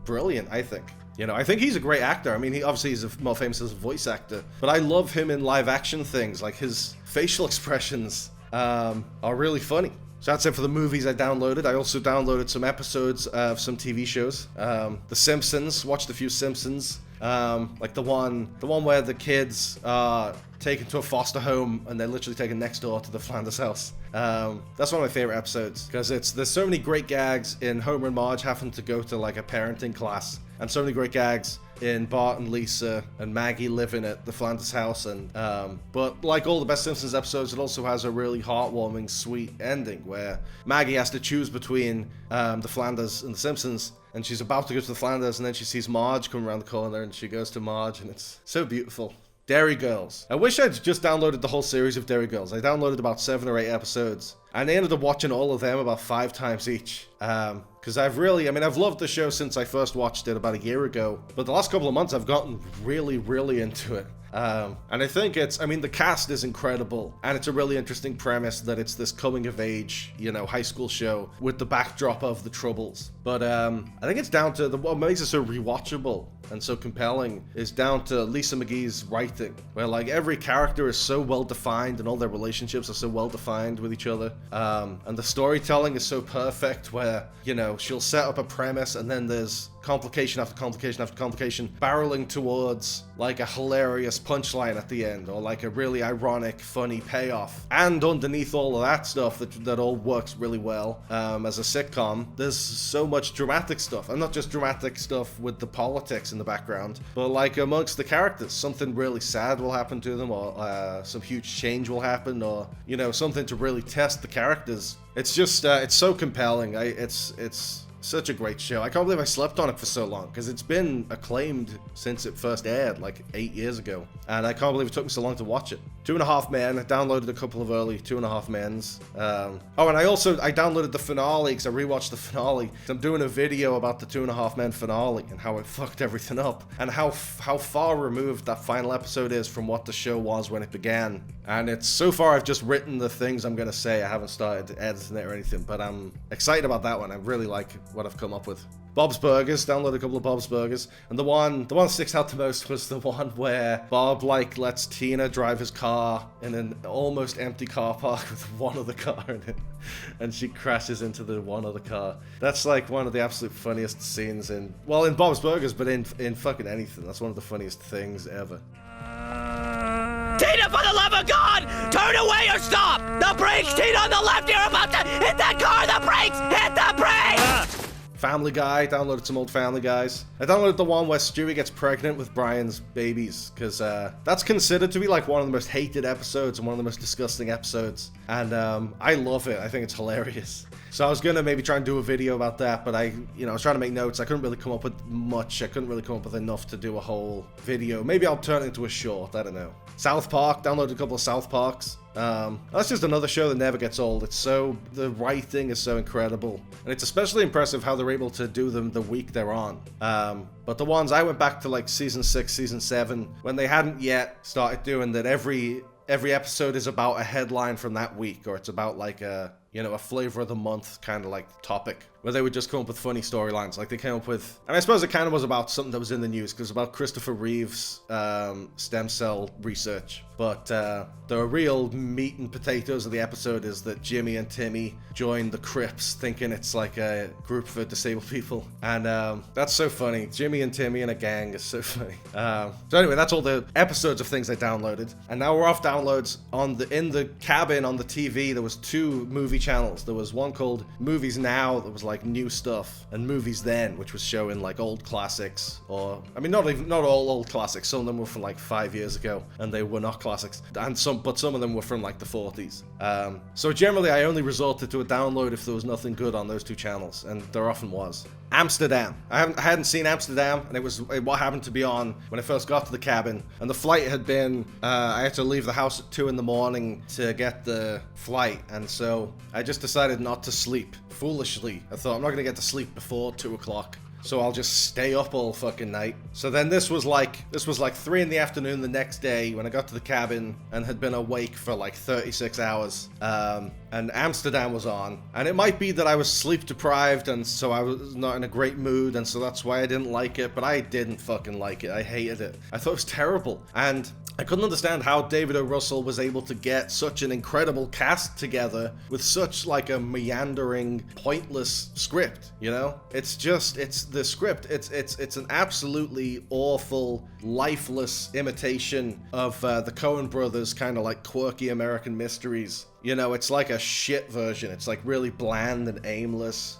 brilliant, I think. You know, I think he's a great actor. I mean, he obviously is more famous as a voice actor, but I love him in live action things. Like his facial expressions are really funny. So that's it for the movies I downloaded. I also downloaded some episodes of some TV shows. The Simpsons, watched a few Simpsons. Like the one where the kids are taken to a foster home and they're literally taken next door to the Flanders house. That's one of my favorite episodes because there's so many great gags in Homer and Marge having to go to like a parenting class, and so many great gags in Bart and Lisa and Maggie living at the Flanders house. And but like all the best Simpsons episodes, it also has a really heartwarming, sweet ending where Maggie has to choose between the Flanders and the Simpsons, and she's about to go to the Flanders, and then she sees Marge come around the corner, and she goes to Marge, and it's so beautiful. Derry Girls. I wish I'd just downloaded the whole series of Derry Girls. I downloaded about 7 or 8 episodes, and I ended up watching all of them about 5 times each. Because I've loved the show since I first watched it about a year ago, but the last couple of months I've gotten really, really into it. And I think the cast is incredible, and it's a really interesting premise that it's this coming of age, you know, high school show with the backdrop of the Troubles. But I think it's down to what makes it so rewatchable and so compelling is down to Lisa McGee's writing, where like every character is so well defined and all their relationships are so well defined with each other. And the storytelling is so perfect where, you know, she'll set up a premise and then there's complication after complication after complication, barreling towards like a hilarious punchline at the end, or like a really ironic, funny payoff. And underneath all of that stuff that all works really well as a sitcom, there's so much dramatic stuff, and not just dramatic stuff with the politics in the background, but like amongst the characters, something really sad will happen to them, or some huge change will happen, or, you know, something to really test the characters. It's just, it's so compelling. It's such a great show. I can't believe I slept on it for so long, because it's been acclaimed since it first aired, like 8 years ago. And I can't believe it took me so long to watch it. 2.5 Men. I downloaded a couple of early 2.5 Men's. And I downloaded the finale, because I rewatched the finale. I'm doing a video about the 2.5 Men finale, and how it fucked everything up, and how far removed that final episode is from what the show was when it began. And it's, so far I've just written the things I'm going to say. I haven't started editing it or anything, but I'm excited about that one. I really like what I've come up with. Bob's Burgers, downloaded a couple of Bob's Burgers, and the one that sticks out the most was the one where Bob like lets Tina drive his car in an almost empty car park with one other car in it, and she crashes into the one other car. That's like one of the absolute funniest scenes in Bob's Burgers, but in fucking anything. That's one of the funniest things ever. Tina, for the love of God, turn away or stop! The brakes, Tina, on the left, you're about to hit that car, the brakes, hit the brakes! Family Guy, downloaded some old Family Guys. I downloaded the one where Stewie gets pregnant with Brian's babies, because that's considered to be like one of the most hated episodes and one of the most disgusting episodes. And I love it. I think it's hilarious. So I was gonna maybe try and do a video about that, but I was trying to make notes. I couldn't really come up with much. I couldn't really come up with enough to do a whole video. Maybe I'll turn it into a short. I don't know. South Park, downloaded a couple of South Parks. That's just another show that never gets old. The writing is so incredible, and it's especially impressive how they're able to do them the week they're on. But the ones I went back to like season 6, season 7, when they hadn't yet started doing that. Every episode is about a headline from that week, or it's about like a flavor of the month kind of like topic, where they would just come up with funny storylines. Like they came up with, and I suppose it kind of was about something that was in the news, because it was about Christopher Reeve's stem cell research. But the real meat and potatoes of the episode is that Jimmy and Timmy join the Crips, thinking it's like a group for disabled people. And that's so funny. Jimmy and Timmy in a gang is so funny. So anyway, that's all the episodes of things I downloaded. And now we're off downloads. In the cabin on the TV, there was 2 movie channels. There was one called Movies Now that was like new stuff, and Movies Then, which was showing like old classics, or I mean not all old classics. Some of them were from like 5 years ago, and they were not classics, and some of them were from like the 40s. So generally I only resorted to a download if there was nothing good on those 2 channels, and there often was. Amsterdam. I hadn't seen Amsterdam, and what happened to be on when I first got to the cabin, and the flight had been I had to leave the house at 2 in the morning to get the flight, and so I just decided not to sleep. Foolishly, I thought I'm not gonna get to sleep before 2 o'clock, so I'll just stay up all fucking night. So then this was like 3 in the afternoon the next day when I got to the cabin and had been awake for like 36 hours. And Amsterdam was on, and it might be that I was sleep deprived, and so I was not in a great mood, and so that's why I didn't like it. But I didn't fucking like it. I hated it. I thought it was terrible, and I couldn't understand how David O. Russell was able to get such an incredible cast together with such like a meandering, pointless script. It's the script. It's an absolutely awful, lifeless imitation of the Coen brothers' kind of like quirky American mysteries. It's like a shit version. It's like really bland and aimless.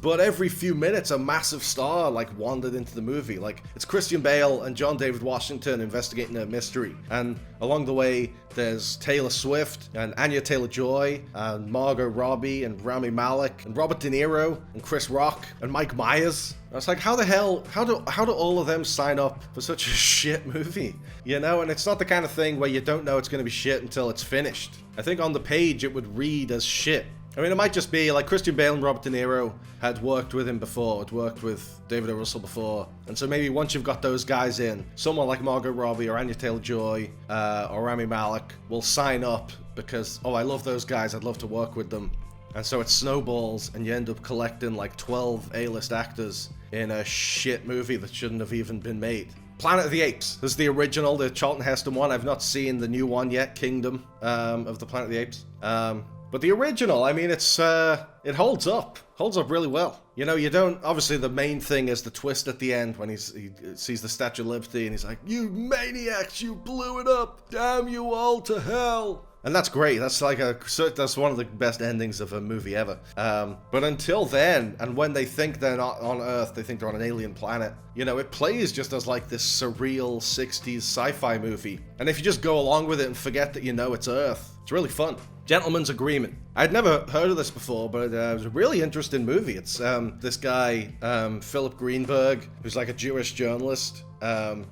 But every few minutes, a massive star like wandered into the movie. Like it's Christian Bale and John David Washington investigating a mystery. And along the way, there's Taylor Swift and Anya Taylor-Joy and Margot Robbie and Rami Malek and Robert De Niro and Chris Rock and Mike Myers. I was like, how the hell, how do all of them sign up for such a shit movie? And it's not the kind of thing where you don't know it's going to be shit until it's finished. I think on the page it would read as shit. I mean, it might just be like Christian Bale and Robert De Niro had worked with him before, had worked with David O. Russell before. And so maybe once you've got those guys in, someone like Margot Robbie or Anya Taylor-Joy or Rami Malek will sign up because, I love those guys, I'd love to work with them. And so it snowballs, and you end up collecting like 12 A-list actors in a shit movie that shouldn't have even been made. Planet of the Apes. This is the original, the Charlton Heston one. I've not seen the new one yet, Kingdom of the Planet of the Apes. But the original, I mean, it holds up. Holds up really well. You don't, obviously the main thing is the twist at the end when he sees the Statue of Liberty and he's like, "You maniacs, you blew it up. Damn you all to hell." And that's great. That's that's one of the best endings of a movie ever. But until then, and when they think they're not on Earth, they think they're on an alien planet. It plays just as like this surreal 60s sci-fi movie. And if you just go along with it and forget that it's Earth, it's really fun. Gentleman's Agreement. I'd never heard of this before, but it was a really interesting movie. It's this guy, Philip Greenberg, who's like a Jewish journalist,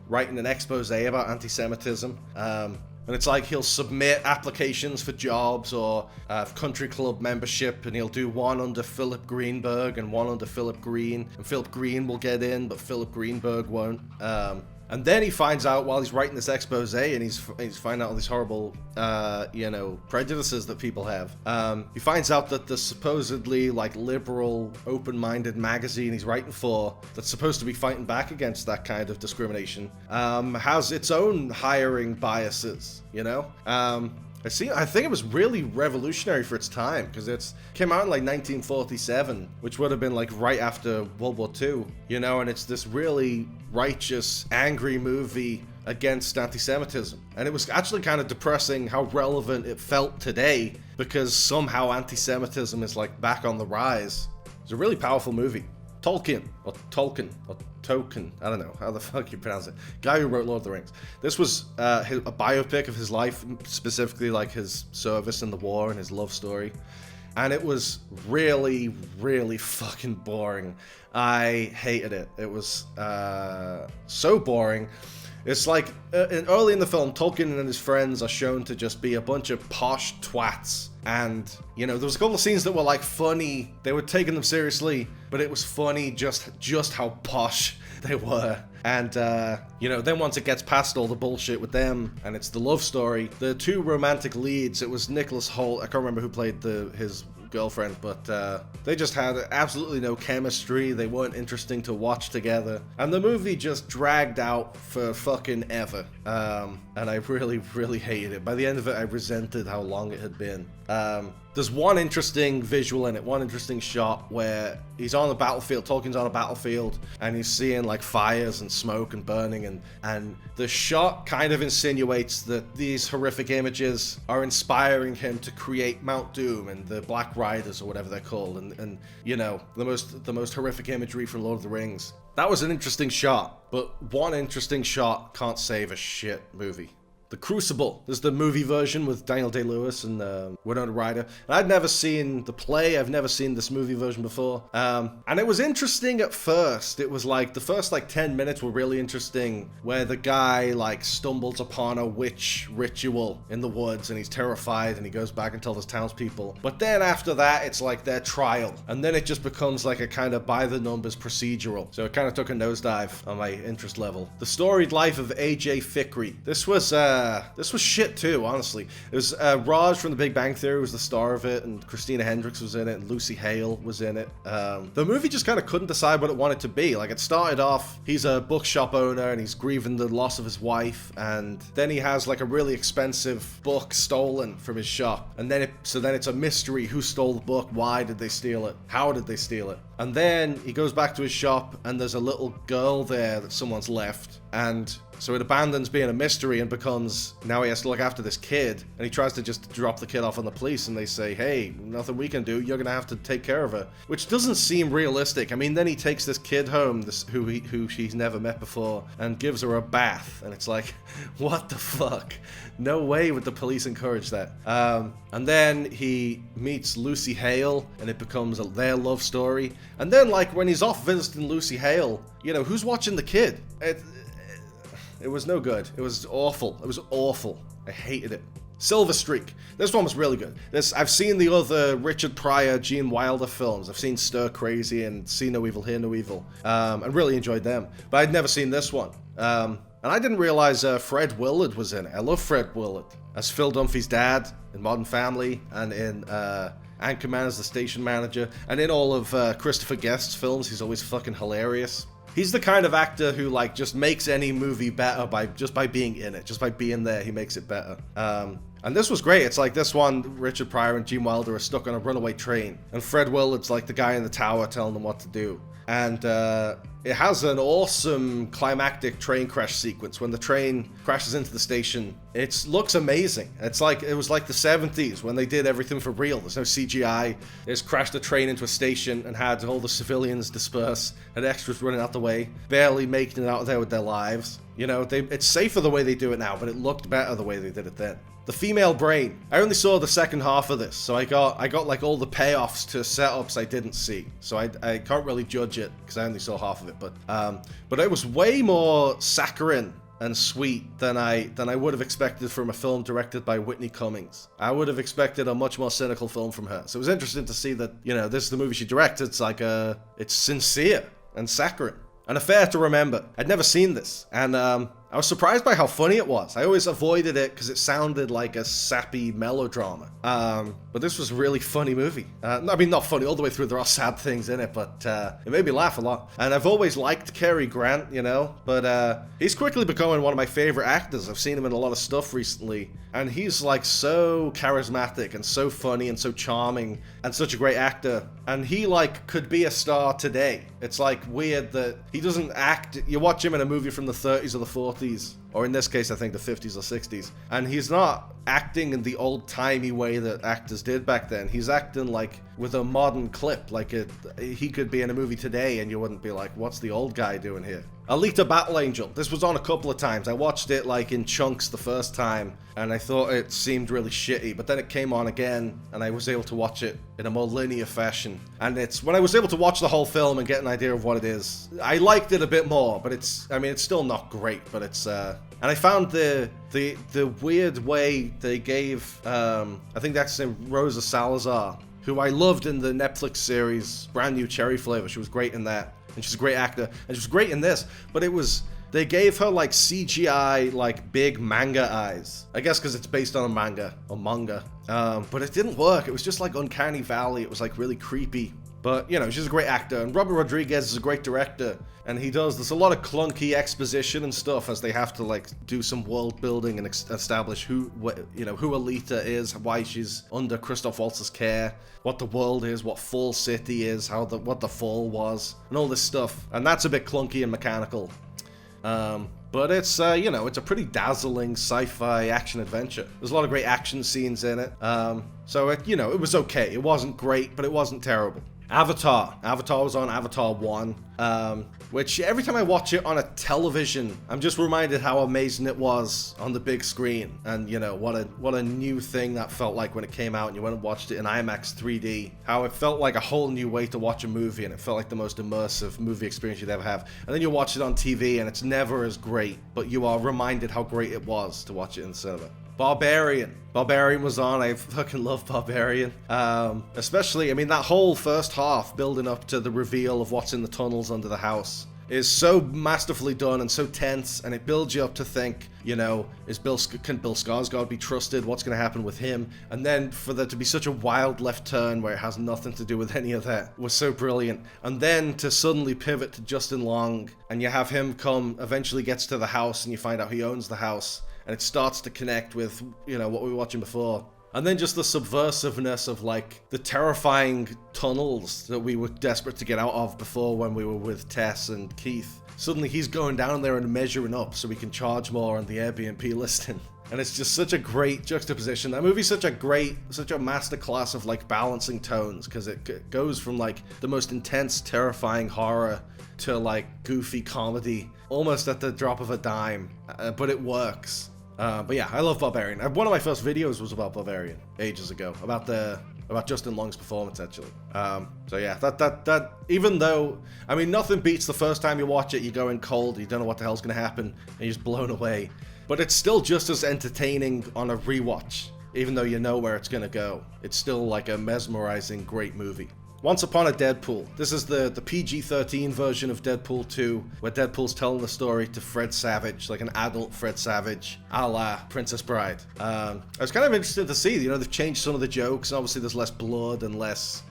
writing an expose about anti-Semitism. And it's like he'll submit applications for jobs or country club membership, and he'll do one under Philip Greenberg and one under Philip Green. And Philip Green will get in, but Philip Greenberg won't. And then he finds out while he's writing this expose, and he's finding out all these horrible, prejudices that people have. He finds out that the supposedly, like, liberal, open-minded magazine he's writing for, that's supposed to be fighting back against that kind of discrimination, has its own hiring biases, you know? I think it was really revolutionary for its time, because it came out in like 1947, which would have been like right after World War II, you know, and it's this really righteous, angry movie against anti-Semitism. And it was actually kind of depressing how relevant it felt today, because somehow anti-Semitism is like back on the rise. It's a really powerful movie. Tolkien, I don't know how the fuck you pronounce it. Guy who wrote Lord of the Rings. This was a biopic of his life, specifically like his service in the war and his love story. And it was really, really fucking boring. I hated it. It was so boring. It's like, early in the film, Tolkien and his friends are shown to just be a bunch of posh twats. And, you know, there was a couple of scenes that were, like, funny. They were taking them seriously, but it was funny just how posh they were. And, then once it gets past all the bullshit with them, and it's the love story, the two romantic leads, it was Nicholas Hoult, I can't remember who played his girlfriend, but they just had absolutely no chemistry. They weren't interesting to watch together, and the movie just dragged out for fucking ever. And I really, really hated it. By the end of it, I resented how long it had been. There's one interesting visual in it, one interesting shot where he's on the battlefield, Tolkien's on a battlefield, and he's seeing like fires and smoke and burning, and the shot kind of insinuates that these horrific images are inspiring him to create Mount Doom and the Black Riders, or whatever they're called, and you know, the most horrific imagery from Lord of the Rings. That was an interesting shot, but one interesting shot can't save a shit movie. The Crucible. This is the movie version with Daniel Day-Lewis and Winona Ryder. And I'd never seen the play. I've never seen this movie version before. And it was interesting at first. It was like, the first like 10 minutes were really interesting, where the guy like stumbles upon a witch ritual in the woods and he's terrified and he goes back and tells his townspeople. But then after that, it's like their trial. And then it just becomes like a kind of by-the-numbers procedural. So it kind of took a nosedive on my interest level. The Storied Life of A.J. Fikry. This was shit too, honestly. It was Raj from The Big Bang Theory was the star of it, and Christina Hendricks was in it, and Lucy Hale was in it. The movie just kind of couldn't decide what it wanted to be. Like, it started off, he's a bookshop owner, and he's grieving the loss of his wife, and then he has like a really expensive book stolen from his shop, and then it's a mystery. Who stole the book? Why did they steal it? How did they steal it? And then he goes back to his shop, and there's a little girl there that someone's left, and so it abandons being a mystery and becomes, now he has to look after this kid, and he tries to just drop the kid off on the police, and they say, hey, nothing we can do, you're gonna have to take care of her. Which doesn't seem realistic. I mean, then he takes this kid home, who she's never met before, and gives her a bath, and it's like, what the fuck? No way would the police encourage that. And then he meets Lucy Hale, and it becomes their love story. And then, like, when he's off visiting Lucy Hale, you know, who's watching the kid? It was no good. It was awful. It was awful. I hated it. Silver Streak. This one was really good. I've seen the other Richard Pryor, Gene Wilder films. I've seen Stir Crazy and See No Evil, Hear No Evil, and really enjoyed them. But I'd never seen this one. And I didn't realize Fred Willard was in it. I love Fred Willard as Phil Dunphy's dad in Modern Family, and in Anchorman as the station manager, and in all of Christopher Guest's films. He's always fucking hilarious. He's the kind of actor who, like, just makes any movie better by being in it. Just by being there, he makes it better. And this was great. It's like this one, Richard Pryor and Gene Wilder are stuck on a runaway train, and Fred Willard's like the guy in the tower telling them what to do. And it has an awesome climactic train crash sequence. When the train crashes into the station, it looks amazing. It was like the 70s when they did everything for real. There's no CGI. They just crashed the train into a station and had all the civilians disperse, had extras running out the way, barely making it out there with their lives. You know, it's safer the way they do it now, but it looked better the way they did it then. The Female Brain. I only saw the second half of this, so I got like all the payoffs to setups I didn't see. So I can't really judge it because I only saw half of it. But it was way more saccharine and sweet than I would have expected from a film directed by Whitney Cummings. I would have expected a much more cynical film from her. So it was interesting to see that, you know, this is the movie she directed. It's like it's sincere and saccharine. An Affair to Remember. I'd never seen this, and I was surprised by how funny it was. I always avoided it because it sounded like a sappy melodrama. But this was a really funny movie. I mean, not funny all the way through. There are sad things in it, but it made me laugh a lot. And I've always liked Cary Grant, you know, but he's quickly becoming one of my favorite actors. I've seen him in a lot of stuff recently, and he's like so charismatic and so funny and so charming and such a great actor. And he like could be a star today. It's like weird that he doesn't act. You watch him in a movie from the 30s or the 40s, or in this case I think the 50s or 60s, and he's not acting in the old-timey way that actors did back then. He's acting like with a modern clip, like he could be in a movie today and you wouldn't be like, what's the old guy doing here? Alita Battle Angel. This was on a couple of times. I watched it like in chunks the first time and I thought it seemed really shitty, but then it came on again and I was able to watch it in a more linear fashion. And it's when I was able to watch the whole film and get an idea of what it is, I liked it a bit more, but it's still not great, but it's and I found the weird way they gave I think that's Rosa Salazar, who I loved in the Netflix series Brand New Cherry Flavor. She was great in that, and she's a great actor, and she was great in this, but they gave her like CGI like big manga eyes, I guess because it's based on a manga, but it didn't work. It was just like Uncanny Valley. It was like really creepy. But, you know, she's a great actor, and Robert Rodriguez is a great director, and there's a lot of clunky exposition and stuff as they have to, like, do some world building and establish who Alita is, why she's under Christoph Waltz's care, what the world is, what Fall City is, what the fall was, and all this stuff. And that's a bit clunky and mechanical. But it's, it's a pretty dazzling sci-fi action-adventure. There's a lot of great action scenes in it. So, it was okay. It wasn't great, but it wasn't terrible. Avatar was on Avatar 1, which every time I watch it on a television, I'm just reminded how amazing it was on the big screen. And, what a new thing that felt like when it came out and you went and watched it in IMAX 3D. How it felt like a whole new way to watch a movie, and it felt like the most immersive movie experience you'd ever have. And then you watch it on TV and it's never as great, but you are reminded how great it was to watch it in the cinema. Barbarian was on. I fucking love Barbarian. Especially, that whole first half building up to the reveal of what's in the tunnels under the house is so masterfully done and so tense, and it builds you up to think, can Bill Skarsgård be trusted? What's going to happen with him? And then for there to be such a wild left turn where it has nothing to do with any of that was so brilliant. And then to suddenly pivot to Justin Long, and you have him eventually gets to the house, and you find out he owns the house. And it starts to connect with, what we were watching before. And then just the subversiveness of, like, the terrifying tunnels that we were desperate to get out of before when we were with Tess and Keith. Suddenly he's going down there and measuring up so we can charge more on the Airbnb listing. And it's just such a great juxtaposition. That movie's such a masterclass of, like, balancing tones, because it goes from, like, the most intense, terrifying horror to, like, goofy comedy, almost at the drop of a dime. But it works. But yeah, I love Barbarian. One of my first videos was about Barbarian ages ago, about Justin Long's performance, actually. So yeah, that even though, nothing beats the first time you watch it, you go in cold, you don't know what the hell's gonna happen, and you're just blown away. But it's still just as entertaining on a rewatch, even though you know where it's gonna go. It's still like a mesmerizing, great movie. Once Upon a Deadpool. This is the PG-13 version of Deadpool 2, where Deadpool's telling the story to Fred Savage, like an adult Fred Savage, a la Princess Bride. I was kind of interested to see, they've changed some of the jokes, and obviously there's less blood and less,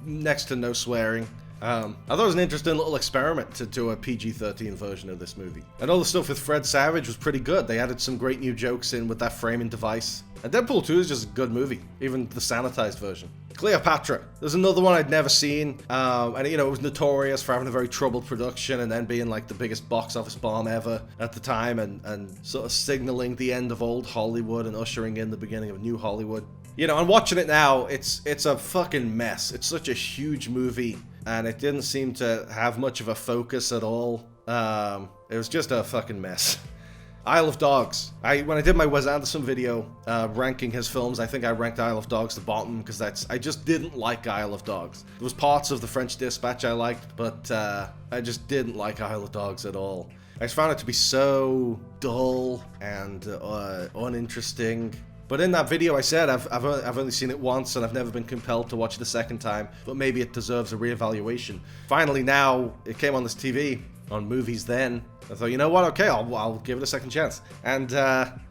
next to no swearing. I thought it was an interesting little experiment to do a PG-13 version of this movie. And all the stuff with Fred Savage was pretty good. They added some great new jokes in with that framing device. And Deadpool 2 is just a good movie, even the sanitized version. Cleopatra. There's another one I'd never seen, and it was notorious for having a very troubled production and then being like the biggest box office bomb ever at the time, and sort of signaling the end of old Hollywood and ushering in the beginning of new Hollywood. And watching it now, it's a fucking mess. It's such a huge movie, and it didn't seem to have much of a focus at all. It was just a fucking mess. Isle of Dogs. When I did my Wes Anderson video ranking his films, I think I ranked Isle of Dogs the bottom because I just didn't like Isle of Dogs. There was parts of The French Dispatch I liked, but I just didn't like Isle of Dogs at all. I just found it to be so dull and uninteresting. But in that video I said I've only seen it once and I've never been compelled to watch it a second time, but maybe it deserves a reevaluation. Finally now, it came on this TV, on Movies Then. I thought, you know what, okay, I'll give it a second chance. And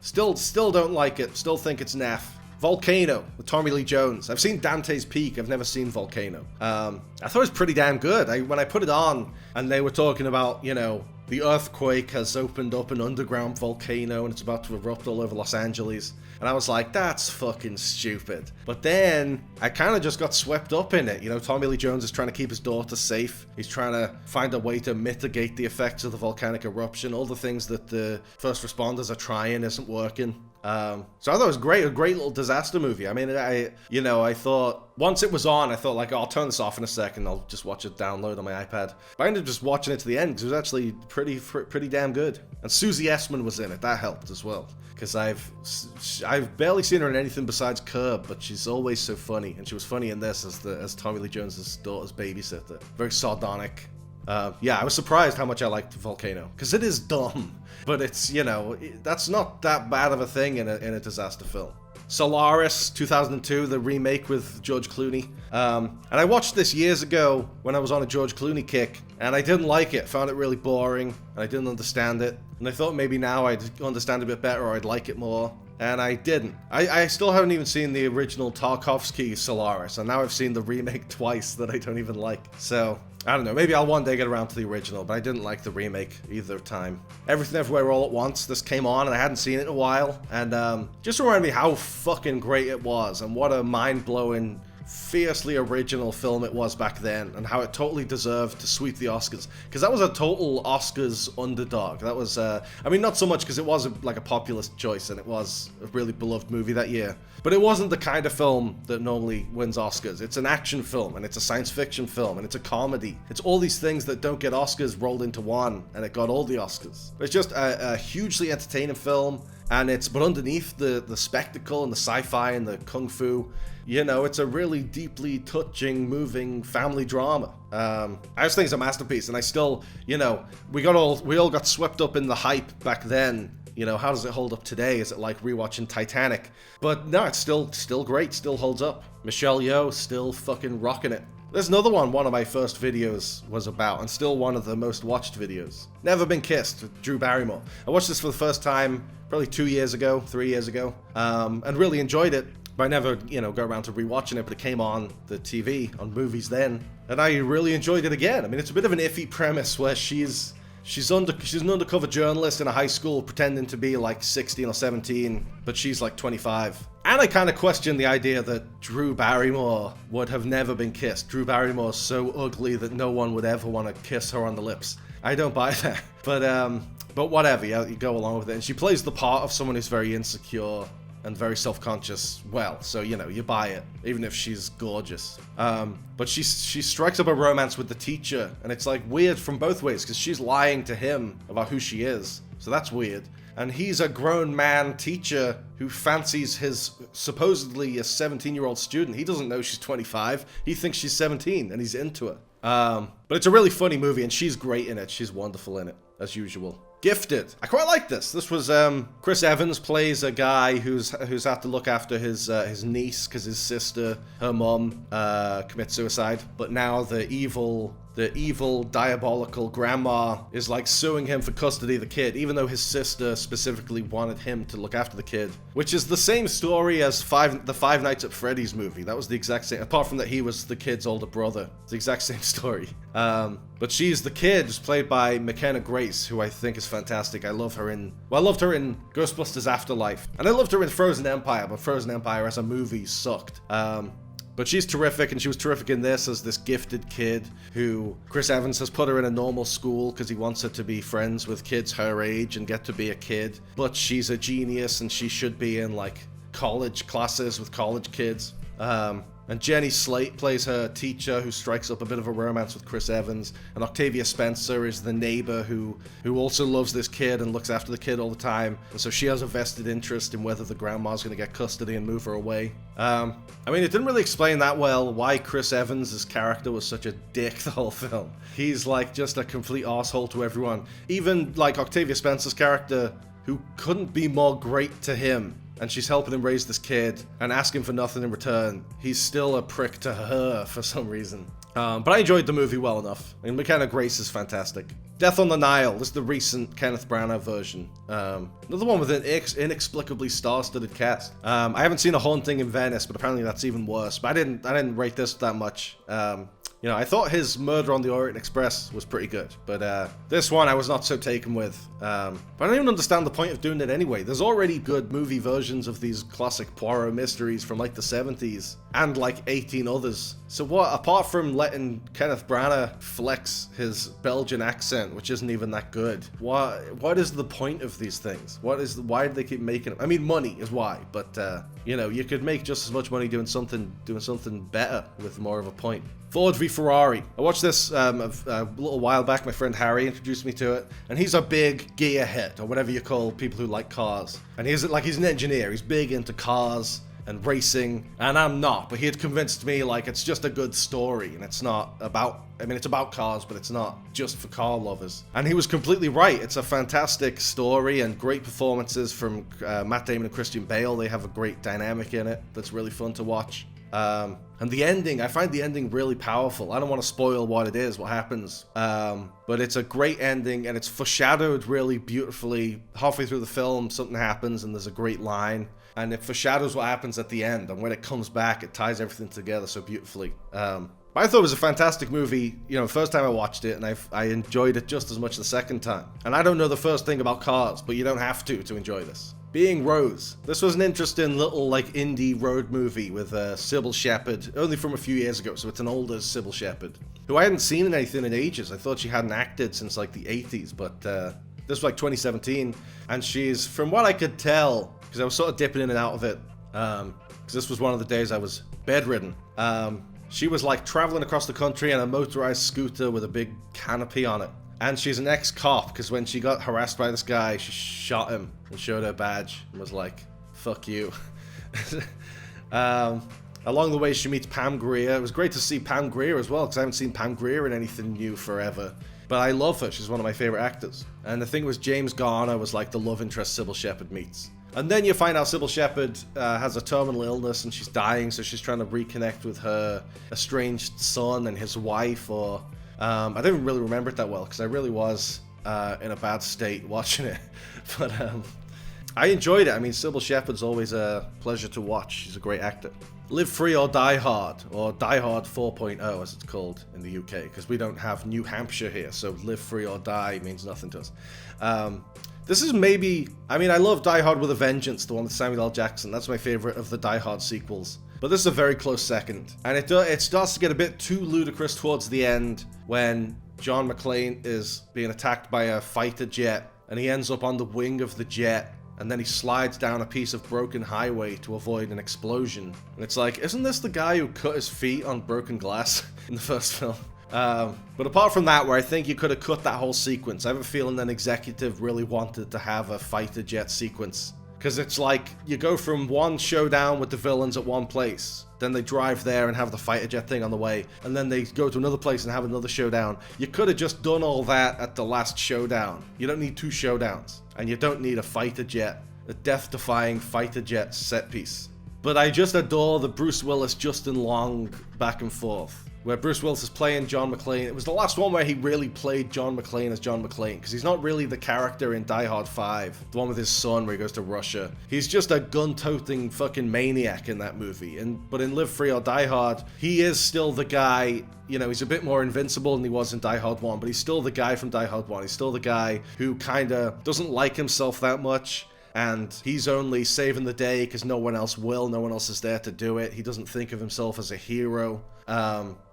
still don't like it, still think it's naff. Volcano with Tommy Lee Jones. I've seen Dante's Peak, I've never seen Volcano. I thought it was pretty damn good. When I put it on and they were talking about, you know, the earthquake has opened up an underground volcano and it's about to erupt all over Los Angeles. And I was like, that's fucking stupid. But then I kind of just got swept up in it. You know, Tommy Lee Jones is trying to keep his daughter safe. He's trying to find a way to mitigate the effects of the volcanic eruption. All the things that the first responders are trying isn't working. So I thought it was great, a great little disaster movie. I mean, I thought, once it was on, I thought like, oh, I'll turn this off in a second, I'll just watch it download on my iPad. But I ended up just watching it to the end, because it was actually pretty damn good. And Susie Essman was in it, that helped as well. Because I've barely seen her in anything besides Curb, but she's always so funny, and she was funny in this as Tommy Lee Jones' daughter's babysitter. Very sardonic. Yeah, I was surprised how much I liked Volcano, because it is dumb, but it's, you know, that's not that bad of a thing in a disaster film. Solaris, 2002, the remake with George Clooney. And I watched this years ago when I was on a George Clooney kick, and I didn't like it, found it really boring, and I didn't understand it. And I thought maybe now I'd understand it a bit better, or I'd like it more. And I didn't. I still haven't even seen the original Tarkovsky Solaris, and now I've seen the remake twice that I don't even like. So, I don't know, maybe I'll one day get around to the original, but I didn't like the remake either time. Everything Everywhere All at Once, this came on, and I hadn't seen it in a while, and just reminded me how fucking great it was, and what a mind-blowing, fiercely original film it was back then, and how it totally deserved to sweep the Oscars, because that was a total Oscars underdog. That was, I mean, not so much because it was like a populist choice, and it was a really beloved movie that year, but it wasn't the kind of film that normally wins Oscars. It's an action film, and it's a science fiction film, and it's a comedy. It's all these things that don't get Oscars rolled into one, and it got all the Oscars. It's just a hugely entertaining film, and but underneath the spectacle and the sci-fi and the kung fu, you know, it's a really deeply touching, moving family drama. I just think it's a masterpiece, and I still, you know, we all got swept up in the hype back then. You know, how does it hold up today? Is it like rewatching Titanic? But no, it's still great, still holds up. Michelle Yeoh still fucking rocking it. There's another one of my first videos was about, and still one of the most watched videos. Never Been Kissed with Drew Barrymore. I watched this for the first time probably 3 years ago, and really enjoyed it. But I never, you know, go around to rewatching it, but it came on the TV, on Movies Then, and I really enjoyed it again. I mean, it's a bit of an iffy premise where she's an undercover journalist in a high school pretending to be like 16 or 17, but she's like 25. And I kind of question the idea that Drew Barrymore would have never been kissed. Drew Barrymore's so ugly that no one would ever want to kiss her on the lips. I don't buy that. But whatever, yeah, you go along with it. And she plays the part of someone who's very insecure and very self-conscious well, so, you know, you buy it, even if she's gorgeous. But she strikes up a romance with the teacher, and it's like weird from both ways, because she's lying to him about who she is, so that's weird. And he's a grown man teacher who fancies his supposedly a 17-year-old student. He doesn't know she's 25, he thinks she's 17, and he's into her. But it's a really funny movie, and she's great in it, she's wonderful in it, as usual. Gifted. I quite like this. This was Chris Evans plays a guy who's had to look after his niece because his sister, her mom, commits suicide. But now the evil diabolical grandma is like suing him for custody of the kid, even though his sister specifically wanted him to look after the kid. Which is the same story as the Five Nights at Freddy's movie. That was the exact same, apart from that he was the kid's older brother. It's the exact same story. But she's the kid, who's played by McKenna Grace, who I think is fantastic. I loved her in Ghostbusters Afterlife. And I loved her in Frozen Empire, but Frozen Empire as a movie sucked. But she's terrific, and she was terrific in this as this gifted kid who Chris Evans has put her in a normal school because he wants her to be friends with kids her age and get to be a kid. But she's a genius, and she should be in like college classes with college kids. And Jenny Slate plays her teacher, who strikes up a bit of a romance with Chris Evans. And Octavia Spencer is the neighbor who also loves this kid and looks after the kid all the time. And so she has a vested interest in whether the grandma's going to get custody and move her away. I mean, it didn't really explain that well why Chris Evans' character was such a dick the whole film. He's like just a complete asshole to everyone. Even like Octavia Spencer's character, who couldn't be more great to him. and she's helping him raise this kid and asking for nothing in return, he's still a prick to her for some reason. But I enjoyed the movie well enough. I mean, McKenna Grace is fantastic. Death on the Nile, this is the recent Kenneth Branagh version. Another one with an inexplicably star-studded cast. I haven't seen A Haunting in Venice, but apparently that's even worse. But I didn't rate this that much. You know, I thought his Murder on the Orient Express was pretty good, but this one I was not so taken with. But I don't even understand the point of doing it anyway. There's already good movie versions of these classic Poirot mysteries from like the 70s and like 18 others. So what, apart from letting Kenneth Branagh flex his Belgian accent, which isn't even that good, what is the point of these things? Why do they keep making them? I mean, money is why, but you know, you could make just as much money doing something better with more of a point. Ford v Ferrari. I watched this a little while back. My friend Harry introduced me to it, and he's a big gearhead, or whatever you call people who like cars. And he's an engineer. He's big into cars and racing, and I'm not. But he had convinced me like it's just a good story, and it's not about. I mean, it's about cars, but it's not just for car lovers. And he was completely right. It's a fantastic story and great performances from Matt Damon and Christian Bale. They have a great dynamic in it that's really fun to watch. And the ending, I find the ending really powerful. I don't want to spoil what it is, what happens. But it's a great ending, and it's foreshadowed really beautifully. Halfway through the film, something happens, and there's a great line. And it foreshadows what happens at the end. And when it comes back, it ties everything together so beautifully. I thought it was a fantastic movie, you know, first time I watched it, and I enjoyed it just as much the second time. And I don't know the first thing about cars, but you don't have to enjoy this. Being Rose. This was an interesting little, like, indie road movie with Sybil Shepherd, only from a few years ago, so it's an older Sybil Shepherd, who I hadn't seen in anything in ages. I thought she hadn't acted since, like, the 80s, but this was, like, 2017, and she's, from what I could tell, because I was sort of dipping in and out of it, because this was one of the days I was bedridden, she was, like, traveling across the country on a motorized scooter with a big canopy on it. And she's an ex-cop, because when she got harassed by this guy, she shot him and showed her badge and was like, fuck you. Along the way, she meets Pam Grier. It was great to see Pam Grier as well, because I haven't seen Pam Grier in anything new forever. But I love her. She's one of my favorite actors. And the thing was, James Garner was like the love interest Sybil Shepherd meets. And then you find out Sybil Shepherd has a terminal illness and she's dying, so she's trying to reconnect with her estranged son and his wife, or... I don't even really remember it that well, because I really was in a bad state watching it. But I enjoyed it. I mean, Sybil Shepherd's always a pleasure to watch. She's a great actor. Live Free or Die Hard, or Die Hard 4.0 as it's called in the UK, because we don't have New Hampshire here, so Live Free or Die means nothing to us. This is maybe... I mean, I love Die Hard with a Vengeance, the one with Samuel L. Jackson. That's my favorite of the Die Hard sequels. But this is a very close second. And it starts to get a bit too ludicrous towards the end when John McClane is being attacked by a fighter jet, and he ends up on the wing of the jet, and then he slides down a piece of broken highway to avoid an explosion. And it's like, isn't this the guy who cut his feet on broken glass in the first film? But apart from that, where I think you could have cut that whole sequence, I have a feeling an executive really wanted to have a fighter jet sequence. Because it's like, you go from one showdown with the villains at one place, then they drive there and have the fighter jet thing on the way, and then they go to another place and have another showdown. You could have just done all that at the last showdown. You don't need two showdowns, and you don't need a fighter jet, a death-defying fighter jet set piece. But I just adore the Bruce Willis, Justin Long back and forth, where Bruce Willis is playing John McClane. It was the last one where he really played John McClane as John McClane, because he's not really the character in Die Hard 5, the one with his son where he goes to Russia. He's just a gun-toting fucking maniac in that movie. But in Live Free or Die Hard, he is still the guy, you know, he's a bit more invincible than he was in Die Hard 1, but he's still the guy from Die Hard 1. He's still the guy who kind of doesn't like himself that much, and he's only saving the day because no one else will, no one else is there to do it. He doesn't think of himself as a hero.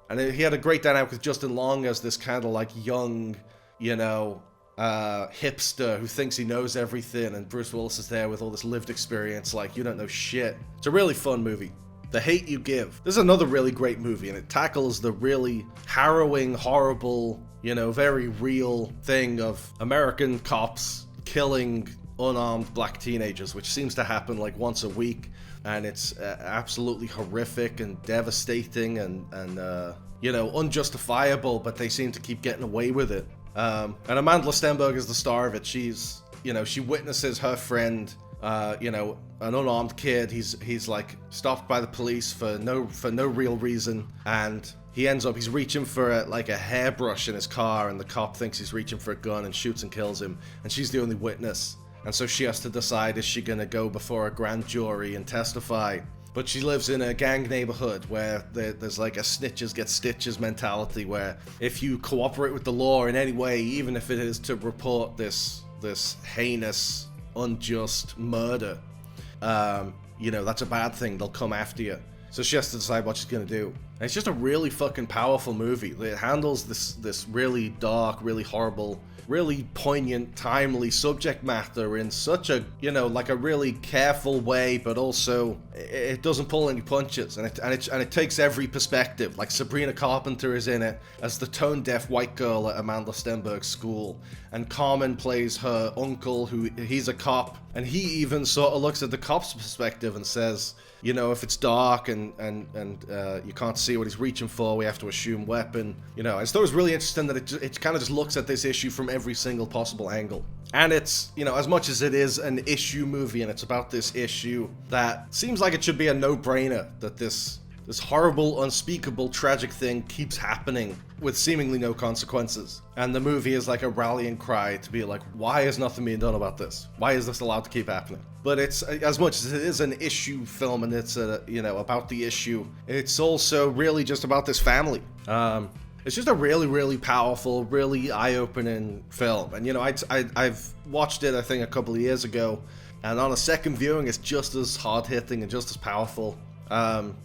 And he had a great dynamic with Justin Long as this kind of like young, you know, hipster who thinks he knows everything, and Bruce Willis is there with all this lived experience like, you don't know shit. It's a really fun movie. The Hate You Give. This is another really great movie, and it tackles the really harrowing, horrible, you know, very real thing of American cops killing unarmed black teenagers, which seems to happen like once a week. And it's absolutely horrific and devastating and you know, unjustifiable, but they seem to keep getting away with it. And Amanda Stenberg is the star of it. She's, you know, she witnesses her friend you know, an unarmed kid. He's like stopped by the police for no real reason, and he's reaching for a hairbrush in his car, and the cop thinks he's reaching for a gun and shoots and kills him, and she's the only witness. And so she has to decide, is she gonna go before a grand jury and testify? But she lives in a gang neighborhood where there's like a snitches get stitches mentality, where if you cooperate with the law in any way, even if it is to report this heinous, unjust murder, you know, that's a bad thing. They'll come after you. So she has to decide what she's gonna do. And it's just a really fucking powerful movie. It handles this really dark, really horrible, really poignant, timely subject matter in such a, you know, like a really careful way, but also it doesn't pull any punches, and it takes every perspective. Like Sabrina Carpenter is in it as the tone-deaf white girl at Amanda Stenberg's school, and Carmen plays her uncle, he's a cop, and he even sort of looks at the cop's perspective and says, you know, if it's dark and you can't see what he's reaching for, we have to assume weapon. You know, I just thought it was really interesting that it kind of just looks at this issue from every single possible angle. And it's, you know, as much as it is an issue movie and it's about this issue that seems like it should be a no-brainer, that this horrible, unspeakable, tragic thing keeps happening with seemingly no consequences. And the movie is like a rallying cry to be like, why is nothing being done about this? Why is this allowed to keep happening? But it's, as much as it is an issue film and it's, you know, about the issue, it's also really just about this family. It's just a really, really powerful, really eye-opening film. And, you know, I've watched it, I think, a couple of years ago, and on a second viewing, it's just as hard-hitting and just as powerful.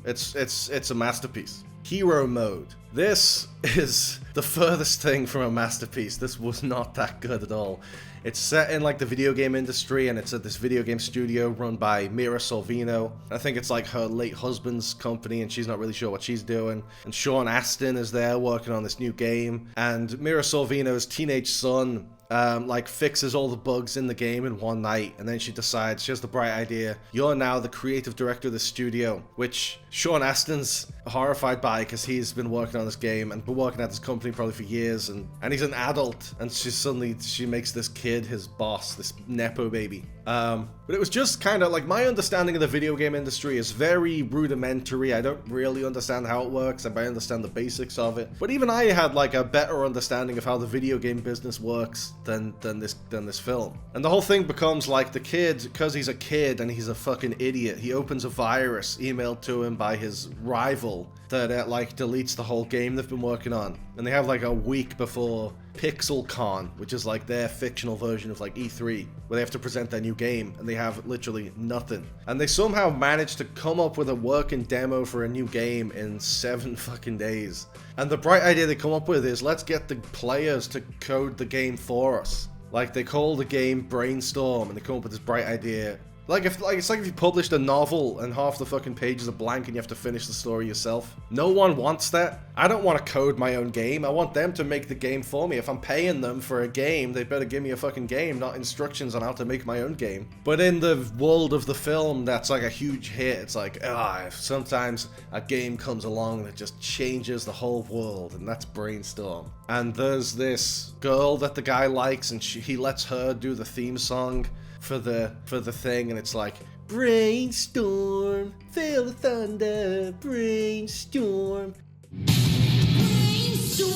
It's a masterpiece. Hero mode. This is the furthest thing from a masterpiece. This was not that good at all. It's set in like the video game industry, and it's at this video game studio run by Mira Sorvino. I think it's like her late husband's company, and she's not really sure what she's doing. And Sean Astin is there working on this new game, and Mira Sorvino's teenage son like fixes all the bugs in the game in one night, and then she decides, she has the bright idea, you're now the creative director of the studio, which Sean Astin's horrified by because he's been working on this game and been working at this company probably for years, and he's an adult, and she makes this kid his boss, this nepo baby. But it was just kind of like, my understanding of the video game industry is very rudimentary. I don't really understand how it works, I understand the basics of it. But even I had like a better understanding of how the video game business works than this film. And the whole thing becomes like the kid, because he's a kid and he's a fucking idiot, he opens a virus emailed to him by his rival that like deletes the whole game they've been working on. And they have like a week before PixelCon, which is like their fictional version of like E3, where they have to present their new game, and they have literally nothing. And they somehow managed to come up with a working demo for a new game in 7 fucking days. And the bright idea they come up with is, let's get the players to code the game for us. Like, they call the game Brainstorm, and they come up with this bright idea. It's like if you published a novel and half the fucking pages are blank and you have to finish the story yourself. No one wants that. I don't want to code my own game. I want them to make the game for me. If I'm paying them for a game, they better give me a fucking game, not instructions on how to make my own game. But in the world of the film, that's like a huge hit. It's like, sometimes a game comes along that just changes the whole world, and that's Brainstorm. And there's this girl that the guy likes, and he lets her do the theme song for the thing, and it's like, brainstorm, feel the thunder, brainstorm. Brainstorm,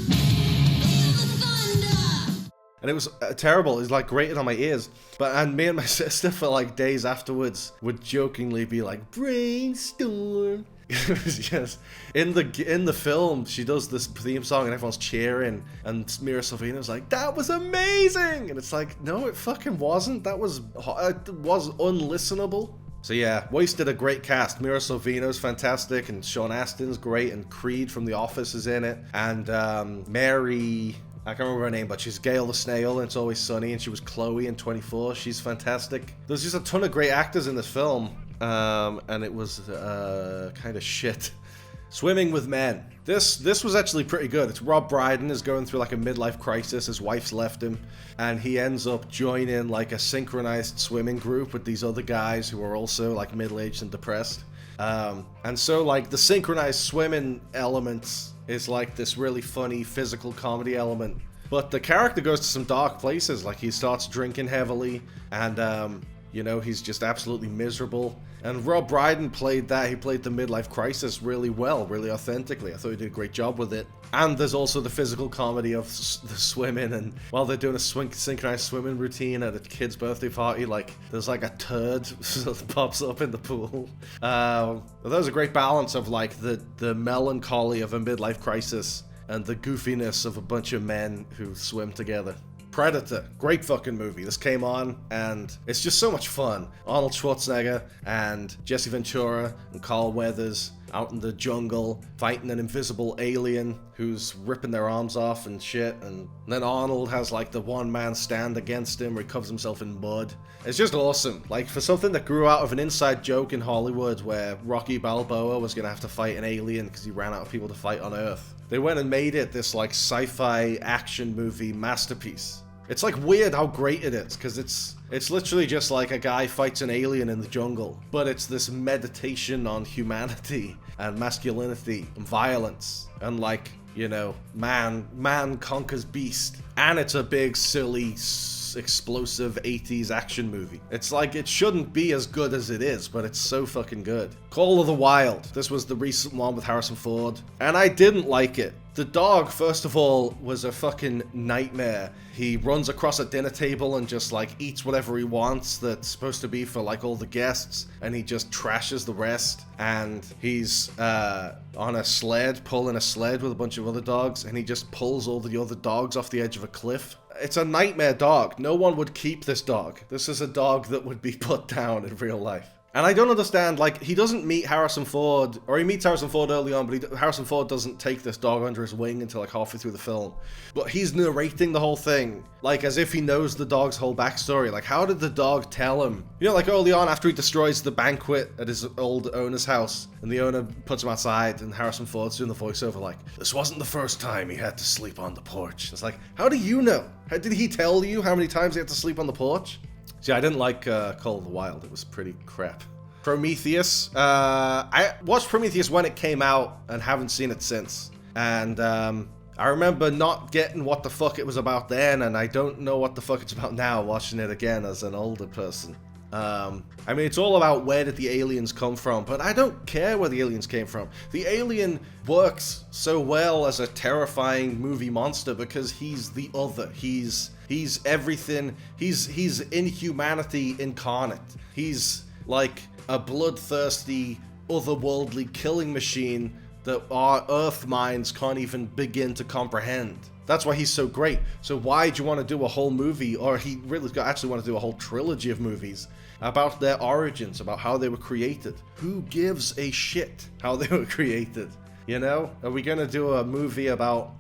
feel the thunder. And it was terrible. It was like grated on my ears. And me and my sister for like days afterwards would jokingly be like, brainstorm. It was just in the film, she does this theme song and everyone's cheering, and Mira Sorvino's like, that was amazing, and it's like, no, it fucking wasn't. It was unlistenable. So yeah, wasted a great cast. Mira Sorvino's fantastic, and Sean Astin's great, and Creed from The Office is in it, and Mary, I can't remember her name, but she's Gail the Snail in It's Always Sunny, and she was Chloe in 24. She's fantastic. There's just a ton of great actors in this film. And it was kind of shit. Swimming with Men. This was actually pretty good. It's Rob Brydon is going through like a midlife crisis. His wife's left him, and he ends up joining like a synchronized swimming group with these other guys who are also like middle-aged and depressed. And so like the synchronized swimming elements is like this really funny physical comedy element. But the character goes to some dark places. Like, he starts drinking heavily, and, you know, he's just absolutely miserable. And Rob Brydon played that. He played the midlife crisis really well, really authentically. I thought he did a great job with it. And there's also the physical comedy of the swimming, and while they're doing a synchronized swimming routine at a kid's birthday party, like, there's like a turd that pops up in the pool. But there's a great balance of like the melancholy of a midlife crisis and the goofiness of a bunch of men who swim together. Predator, great fucking movie. This came on, and it's just so much fun. Arnold Schwarzenegger and Jesse Ventura and Carl Weathers out in the jungle fighting an invisible alien who's ripping their arms off and shit, and then Arnold has like the one-man stand against him where he covers himself in mud. It's just awesome. Like, for something that grew out of an inside joke in Hollywood where Rocky Balboa was gonna have to fight an alien because he ran out of people to fight on Earth, they went and made it this like sci-fi action movie masterpiece. It's like weird how great it is, because it's literally just like a guy fights an alien in the jungle, but it's this meditation on humanity and masculinity and violence and, like, you know, man conquers beast. And it's a big, silly, explosive 80s action movie. It's like, it shouldn't be as good as it is, but it's so fucking good. Call of the Wild. This was the recent one with Harrison Ford, and I didn't like it. The dog, first of all, was a fucking nightmare. He runs across a dinner table and just like eats whatever he wants that's supposed to be for like all the guests, and he just trashes the rest. And he's on a sled, pulling a sled with a bunch of other dogs, and he just pulls all the other dogs off the edge of a cliff. It's a nightmare dog. No one would keep this dog. This is a dog that would be put down in real life. And I don't understand, like, he doesn't meet Harrison Ford, or he meets Harrison Ford early on, but Harrison Ford doesn't take this dog under his wing until like halfway through the film. But he's narrating the whole thing, like, as if he knows the dog's whole backstory. Like, how did the dog tell him? You know, like early on after he destroys the banquet at his old owner's house, and the owner puts him outside, and Harrison Ford's doing the voiceover like, this wasn't the first time he had to sleep on the porch. It's like, how do you know? How, did he tell you how many times he had to sleep on the porch? See, I didn't like Call of the Wild. It was pretty crap. Prometheus. I watched Prometheus when it came out and haven't seen it since. And I remember not getting what the fuck it was about then, and I don't know what the fuck it's about now watching it again as an older person. I mean, it's all about where did the aliens come from, but I don't care where the aliens came from. The alien works so well as a terrifying movie monster because he's the other. He's everything. He's inhumanity incarnate. He's like a bloodthirsty, otherworldly killing machine that our Earth minds can't even begin to comprehend. That's why he's so great. So why do you want to do a whole movie, or he really actually want to do a whole trilogy of movies about their origins, about how they were created? Who gives a shit how they were created? You know? Are we gonna do a movie about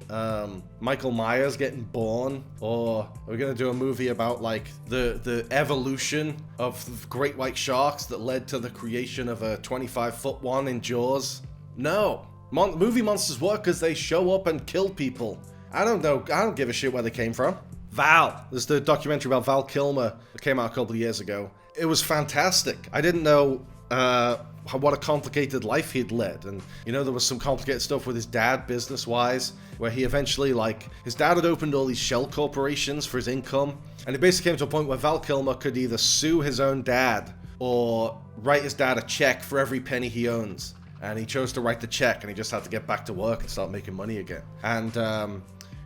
Michael Myers getting born? Or are we gonna do a movie about like the evolution of great white sharks that led to the creation of a 25-foot one in Jaws? No. Movie monsters work because they show up and kill people. I don't know. I don't give a shit where they came from. Val. There's the documentary about Val Kilmer that came out a couple of years ago. It was fantastic. I didn't know what a complicated life he'd led, and you know, there was some complicated stuff with his dad business-wise, where he eventually, like, his dad had opened all these shell corporations for his income, and it basically came to a point where Val Kilmer could either sue his own dad or write his dad a check for every penny he owns, and he chose to write the check, and he just had to get back to work and start making money again. And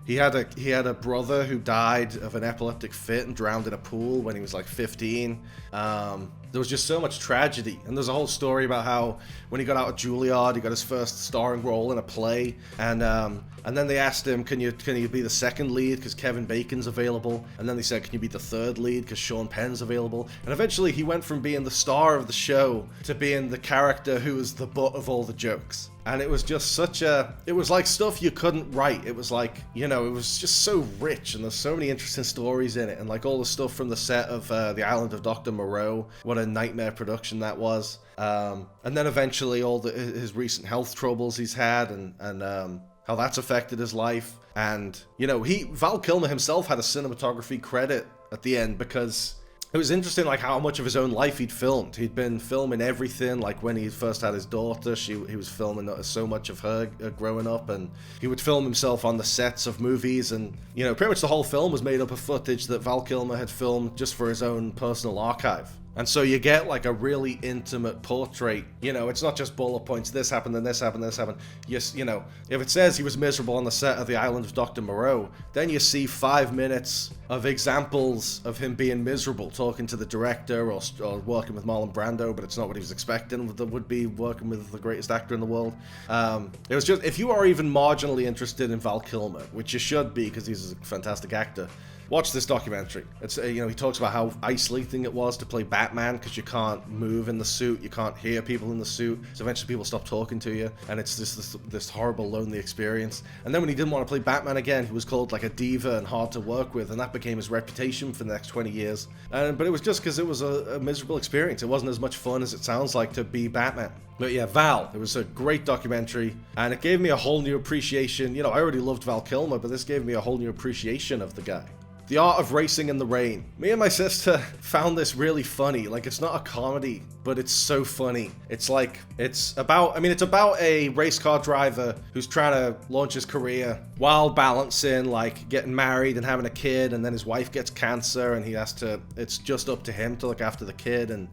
he had a brother who died of an epileptic fit and drowned in a pool when he was like 15. There was just so much tragedy, and there's a whole story about how when he got out of Juilliard, he got his first starring role in a play, and then they asked him, can you be the second lead because Kevin Bacon's available? And then they said, can you be the third lead because Sean Penn's available? And eventually he went from being the star of the show to being the character who was the butt of all the jokes. And it was just it was like stuff you couldn't write. It was like, you know, it was just so rich, and there's so many interesting stories in it, and like all the stuff from the set of The Island of Dr. Moreau, what a nightmare production that was. And then eventually all his recent health troubles he's had, and how that's affected his life. And, you know, Val Kilmer himself had a cinematography credit at the end because it was interesting, like, how much of his own life he'd filmed. He'd been filming everything, like, when he first had his daughter, he was filming so much of her growing up, and he would film himself on the sets of movies, and, you know, pretty much the whole film was made up of footage that Val Kilmer had filmed just for his own personal archive. And so you get, like, a really intimate portrait. You know, it's not just bullet points, this happened, and this happened, this happened. Yes, you know, if it says he was miserable on the set of The Island of Dr. Moreau, then you see 5 minutes of examples of him being miserable, talking to the director or working with Marlon Brando, but it's not what he was expecting that would be working with the greatest actor in the world. It was just, if you are even marginally interested in Val Kilmer, which you should be because he's a fantastic actor, watch this documentary. It's you know, he talks about how isolating it was to play Batman because you can't move in the suit, you can't hear people in the suit, so eventually people stop talking to you, and it's this horrible, lonely experience. And then when he didn't want to play Batman again, he was called like a diva and hard to work with, and that became his reputation for the next 20 years. But it was just because it was a miserable experience. It wasn't as much fun as it sounds like to be Batman. But yeah, Val, it was a great documentary, and it gave me a whole new appreciation. You know, I already loved Val Kilmer, but this gave me a whole new appreciation of the guy. The Art of Racing in the Rain. Me and my sister found this really funny. Like, it's not a comedy, but it's so funny. It's like, it's about a race car driver who's trying to launch his career while balancing, like, getting married and having a kid, and then his wife gets cancer, and it's just up to him to look after the kid, and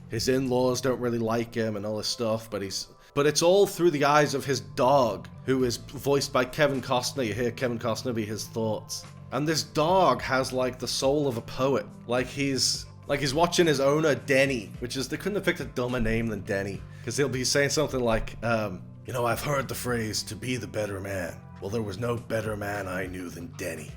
his in-laws don't really like him and all this stuff, but it's all through the eyes of his dog, who is voiced by Kevin Costner. You hear Kevin Costner be his thoughts. And this dog has, like, the soul of a poet. Like he's watching his owner, Denny, which is, they couldn't have picked a dumber name than Denny. Because he'll be saying something like, you know, I've heard the phrase, to be the better man. Well, there was no better man I knew than Denny.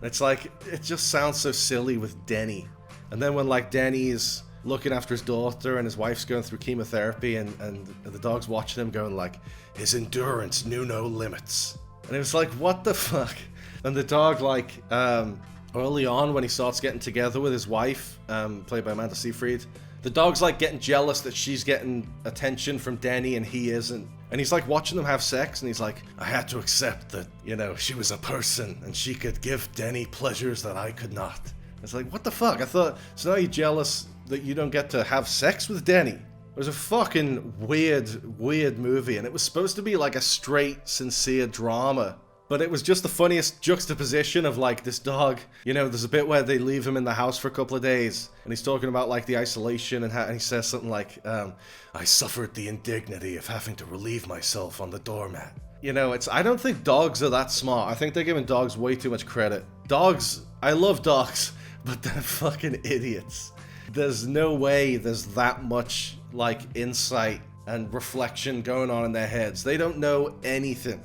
And it's like, it just sounds so silly with Denny. And then when, like, Denny's looking after his daughter and his wife's going through chemotherapy and the dog's watching him going, like, his endurance knew no limits. And it was like, what the fuck? And the dog, like, early on when he starts getting together with his wife, played by Amanda Seyfried, the dog's, like, getting jealous that she's getting attention from Denny and he isn't. And he's, like, watching them have sex, and he's like, I had to accept that, you know, she was a person and she could give Denny pleasures that I could not. It's like, what the fuck? I thought, so now you're jealous that you don't get to have sex with Denny? It was a fucking weird movie, and it was supposed to be, like, a straight, sincere drama. But it was just the funniest juxtaposition of, like, this dog. You know, there's a bit where they leave him in the house for a couple of days, and he's talking about, like, the isolation, and he says something like, I suffered the indignity of having to relieve myself on the doormat. You know, I don't think dogs are that smart. I think they're giving dogs way too much credit. Dogs, I love dogs, but they're fucking idiots. There's no way there's that much, like, insight and reflection going on in their heads. They don't know anything.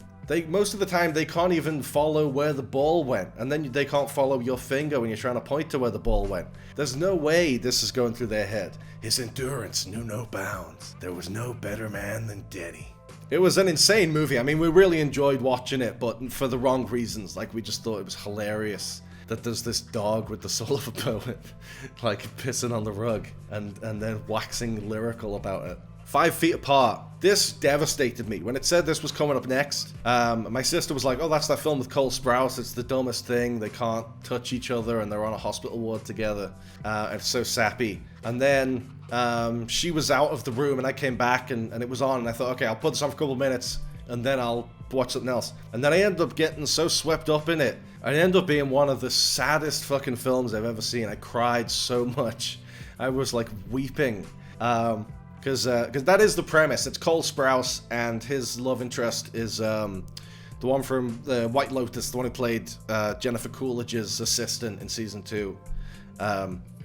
Most of the time, they can't even follow where the ball went, and then they can't follow your finger when you're trying to point to where the ball went. There's no way this is going through their head. His endurance knew no bounds. There was no better man than Denny. It was an insane movie. I mean, we really enjoyed watching it, but for the wrong reasons. Like, we just thought it was hilarious that there's this dog with the soul of a poet, like, pissing on the rug, and then waxing lyrical about it. 5 Feet Apart. This devastated me. When it said this was coming up next, my sister was like, oh, that's that film with Cole Sprouse. It's the dumbest thing. They can't touch each other and they're on a hospital ward together. It's so sappy. And then she was out of the room and I came back and it was on and I thought, okay, I'll put this on for a couple of minutes and then I'll watch something else. And then I ended up getting so swept up in it. It ended up being one of the saddest fucking films I've ever seen. I cried so much. I was, like, weeping. Because that is the premise. It's Cole Sprouse, and his love interest is the one from the White Lotus, the one who played Jennifer Coolidge's assistant in season 2.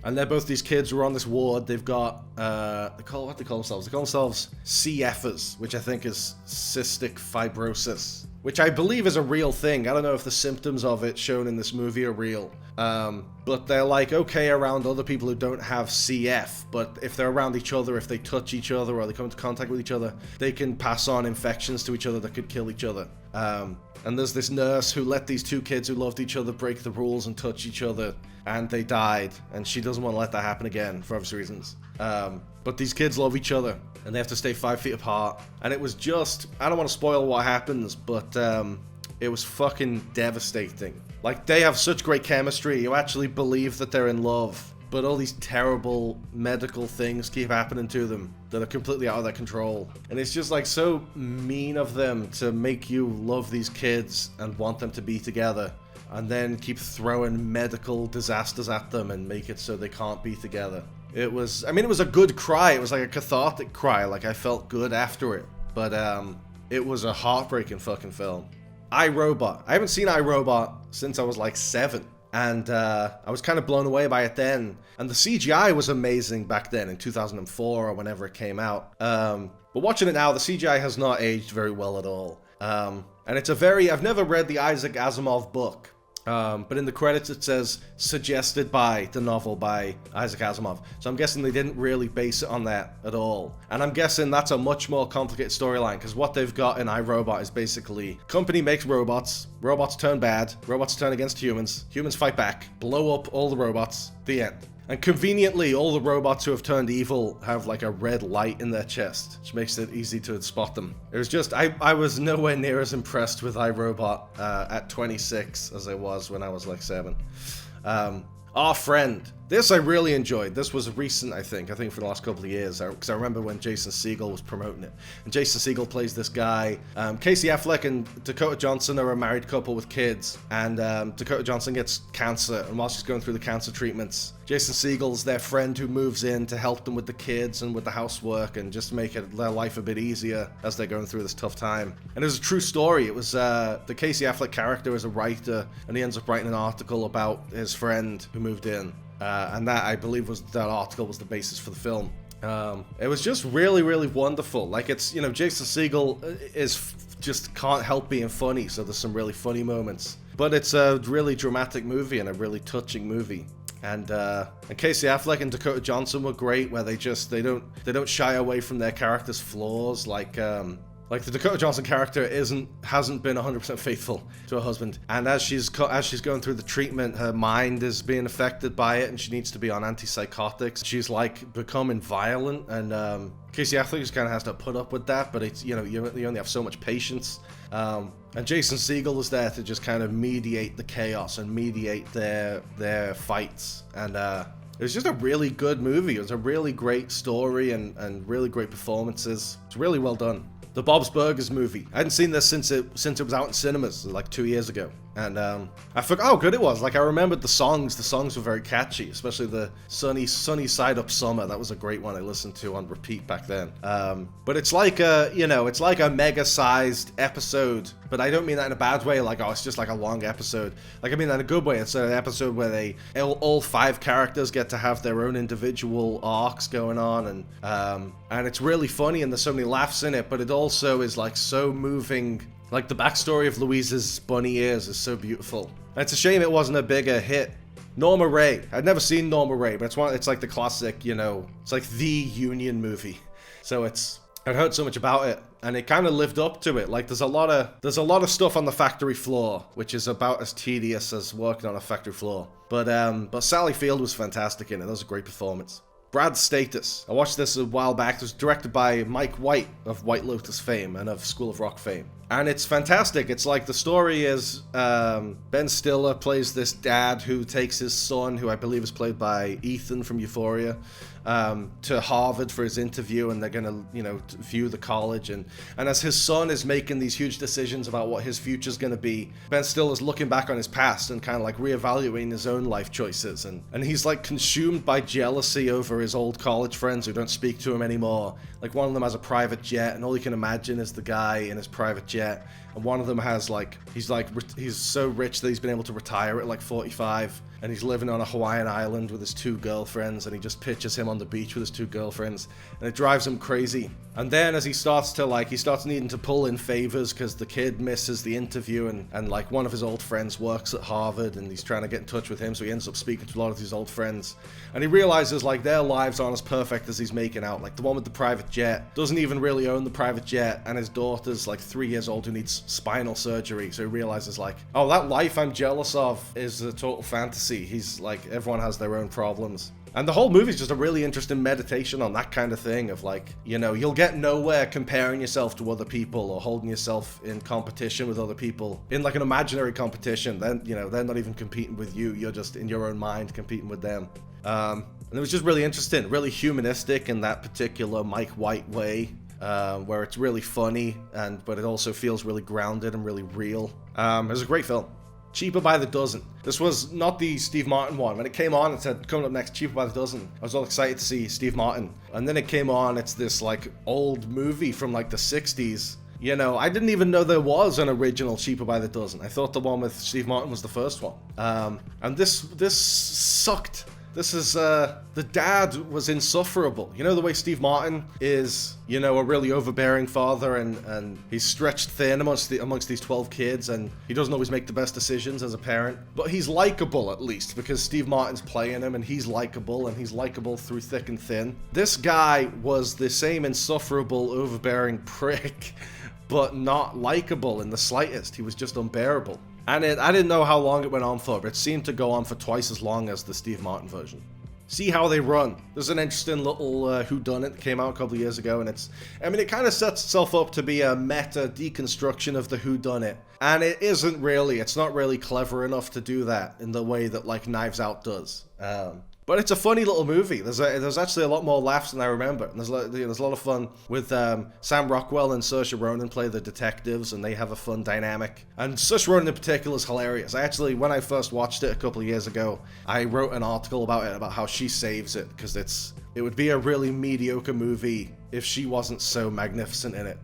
And they're both these kids who are on this ward. They've got, what do they call themselves? They call themselves CFers, which I think is cystic fibrosis, which I believe is a real thing. I don't know if the symptoms of it shown in this movie are real. But they're, like, okay around other people who don't have CF, but if they're around each other, if they touch each other or they come into contact with each other, they can pass on infections to each other that could kill each other. And there's this nurse who let these 2 kids who loved each other break the rules and touch each other, and they died, and she doesn't want to let that happen again for obvious reasons. But these kids love each other, and they have to stay 5 feet apart. And it was just, I don't want to spoil what happens, but it was fucking devastating. Like, they have such great chemistry, you actually believe that they're in love. but all these terrible medical things keep happening to them that are completely out of their control. And it's just like so mean of them to make you love these kids and want them to be together, and then keep throwing medical disasters at them and make it so they can't be together. It was, I mean, it was a good cry. It was like a cathartic cry. Like, I felt good after it. But it was a heartbreaking fucking film. I, Robot. I haven't seen I, Robot since I was like 7. And I was kind of blown away by it then. And the CGI was amazing back then in 2004 or whenever it came out. But watching it now, the CGI has not aged very well at all. And it's a very... I've never read the Isaac Asimov book. But in the credits it says suggested by the novel by Isaac Asimov. So I'm guessing they didn't really base it on that at all. And I'm guessing that's a much more complicated storyline, because what they've got in iRobot is basically company makes robots, robots turn bad, robots turn against humans, humans fight back, blow up all the robots, the end. And conveniently, all the robots who have turned evil have like a red light in their chest, which makes it easy to spot them. It was just, I was nowhere near as impressed with iRobot at 26 as I was when I was like 7. Our Friend. This I really enjoyed. This was recent, I think for the last couple of years, because I remember when Jason Segel was promoting it. And Jason Segel plays this guy. Casey Affleck and Dakota Johnson are a married couple with kids, and Dakota Johnson gets cancer, and while she's going through the cancer treatments, Jason Segel's their friend who moves in to help them with the kids and with the housework and just make their life a bit easier as they're going through this tough time. And it was a true story. It was the Casey Affleck character is a writer, and he ends up writing an article about his friend who moved in. And that, I believe, that article was the basis for the film. It was just really, really wonderful. Like, it's, you know, Jason Segel just can't help being funny, so there's some really funny moments. But it's a really dramatic movie and a really touching movie. And Casey Affleck and Dakota Johnson were great, where they don't shy away from their characters' flaws, like the Dakota Johnson character hasn't been 100% faithful to her husband, and as she's going through the treatment, her mind is being affected by it, and she needs to be on antipsychotics. She's like becoming violent, and Casey Affleck just kind of has to put up with that. But it's, you know, you only have so much patience. And Jason Segel is there to just kind of mediate the chaos and mediate their fights. And it was just a really good movie. It was a really great story and really great performances. It's really well done. The Bob's Burgers movie. I hadn't seen this since it was out in cinemas like 2 years ago. And I forgot how good it was. Like, I remembered the songs. The songs were very catchy, especially the Sunny Side Up Summer. That was a great one I listened to on repeat back then. But it's like it's like a mega-sized episode. But I don't mean that in a bad way, like, oh, it's just like a long episode. Like, I mean that in a good way. It's an episode where all 5 characters get to have their own individual arcs going on, and it's really funny, and there's so many laughs in it, but it also is like so moving. Like, the backstory of Louise's bunny ears is so beautiful. And it's a shame it wasn't a bigger hit. Norma Rae. I'd never seen Norma Rae, but it's like the classic, you know, it's like the Union movie. So I'd heard so much about it, and it kind of lived up to it. Like, there's a lot of stuff on the factory floor, which is about as tedious as working on a factory floor. But Sally Field was fantastic in it. That was a great performance. Brad Status. I watched this a while back. It was directed by Mike White of White Lotus fame and of School of Rock fame. And it's fantastic. It's like, the story is Ben Stiller plays this dad who takes his son, who I believe is played by Ethan from Euphoria, to Harvard for his interview, and they're going to, you know, view the college. And as his son is making these huge decisions about what his future's going to be, Ben Stiller's looking back on his past and kind of like reevaluating his own life choices. And he's like consumed by jealousy over his old college friends who don't speak to him anymore. Like, one of them has a private jet, and all he can imagine is the guy in his private jet. And one of them has he's so rich that he's been able to retire at like 45, and he's living on a Hawaiian island with his 2 girlfriends, and he just pictures him on the beach with his 2 girlfriends, and it drives him crazy. And then as he starts needing to pull in favors because the kid misses the interview, and like one of his old friends works at Harvard, and he's trying to get in touch with him, so he ends up speaking to a lot of his old friends, and he realizes like their lives aren't as perfect as he's making out. Like, the one with the private jet doesn't even really own the private jet, and his daughter's like 3 years old who needs spinal surgery, so he realizes like, oh, that life I'm jealous of is a total fantasy. He's like, everyone has their own problems. And the whole movie is just a really interesting meditation on that kind of thing of like, you know, you'll get nowhere comparing yourself to other people or holding yourself in competition with other people in like an imaginary competition. Then, you know, they're not even competing with you. You're just in your own mind competing with them. And it was just really interesting, really humanistic in that particular Mike White way, where it's really funny, but it also feels really grounded and really real. It was a great film. Cheaper by the Dozen. This was not the Steve Martin one. When it came on, it said, coming up next, Cheaper by the Dozen. I was all excited to see Steve Martin. And then it came on, it's this, like, old movie from, like, the 60s. You know, I didn't even know there was an original Cheaper by the Dozen. I thought the one with Steve Martin was the first one. And this sucked. This is, the dad was insufferable. You know the way Steve Martin is, you know, a really overbearing father, and he's stretched thin amongst these 12 kids, and he doesn't always make the best decisions as a parent. But he's likable, at least, because Steve Martin's playing him, and he's likable through thick and thin. This guy was the same insufferable, overbearing prick, but not likable in the slightest. He was just unbearable. And I didn't know how long it went on for, but it seemed to go on for twice as long as the Steve Martin version. See how they run. There's an interesting little whodunit that came out a couple of years ago, and it kind of sets itself up to be a meta deconstruction of the whodunit. And it isn't really, it's not really clever enough to do that in the way that, like, Knives Out does. But it's a funny little movie. There's actually a lot more laughs than I remember. And there's a lot of fun with Sam Rockwell and Saoirse Ronan play the detectives, and they have a fun dynamic. And Saoirse Ronan in particular is hilarious. When I first watched it a couple of years ago, I wrote an article about it, about how she saves it, because it would be a really mediocre movie if she wasn't so magnificent in it.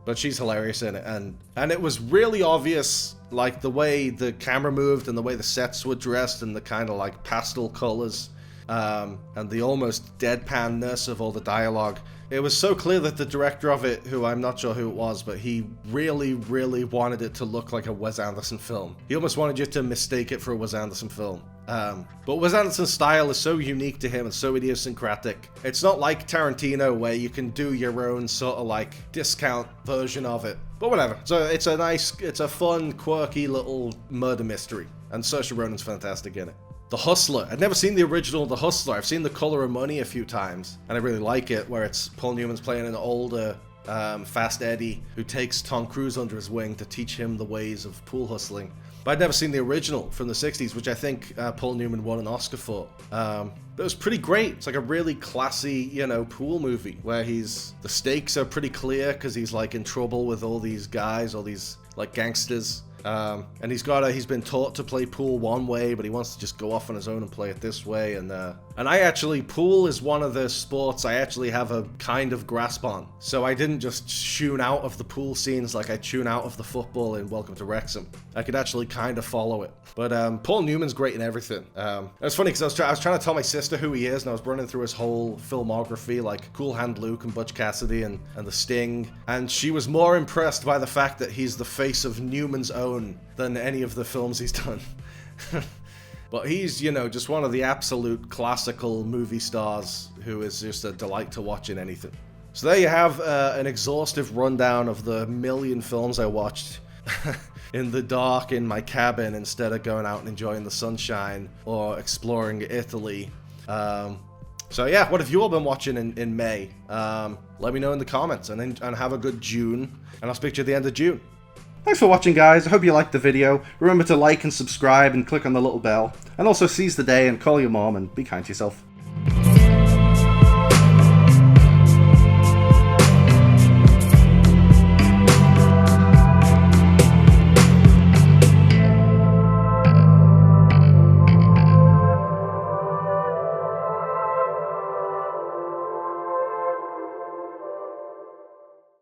But she's hilarious in it, and it was really obvious, like, the way the camera moved and the way the sets were dressed and the kind of, like, pastel colors, and the almost deadpanness of all the dialogue. It was so clear that the director of it, who I'm not sure who it was, but he really, really wanted it to look like a Wes Anderson film. He almost wanted you to mistake it for a Wes Anderson film. But Wes Anderson's style is so unique to him and so idiosyncratic. It's not like Tarantino, where you can do your own sort of, like, discount version of it. But whatever. So it's a fun, quirky little murder mystery. And Saoirse Ronan's fantastic in it. The Hustler. I'd never seen the original The Hustler. I've seen The Color of Money a few times, and I really like it, where it's Paul Newman's playing an older, Fast Eddie, who takes Tom Cruise under his wing to teach him the ways of pool hustling. But I'd never seen the original from the 60s, which I think Paul Newman won an Oscar for. But it was pretty great. It's like a really classy, you know, pool movie, where the stakes are pretty clear, because he's, like, in trouble with all these guys, all these, like, gangsters. And he's been taught to play pool one way, but he wants to just go off on his own and play it this way. And pool is one of the sports I actually have a kind of grasp on. So I didn't just tune out of the pool scenes like I tune out of the football in Welcome to Wrexham. I could actually kind of follow it. But Paul Newman's great in everything. It's funny, because I was trying to tell my sister who he is, and I was running through his whole filmography, like Cool Hand Luke and Butch Cassidy and The Sting. And she was more impressed by the fact that he's the face of Newman's Own than any of the films he's done. But he's, you know, just one of the absolute classical movie stars who is just a delight to watch in anything. So there you have an exhaustive rundown of the million films I watched in the dark in my cabin, instead of going out and enjoying the sunshine or exploring Italy. So yeah, what have you all been watching in May? Let me know in the comments, and have a good June, and I'll speak to you at the end of June. Thanks for watching, guys. I hope you liked the video. Remember to like and subscribe and click on the little bell. And also seize the day and call your mom and be kind to yourself.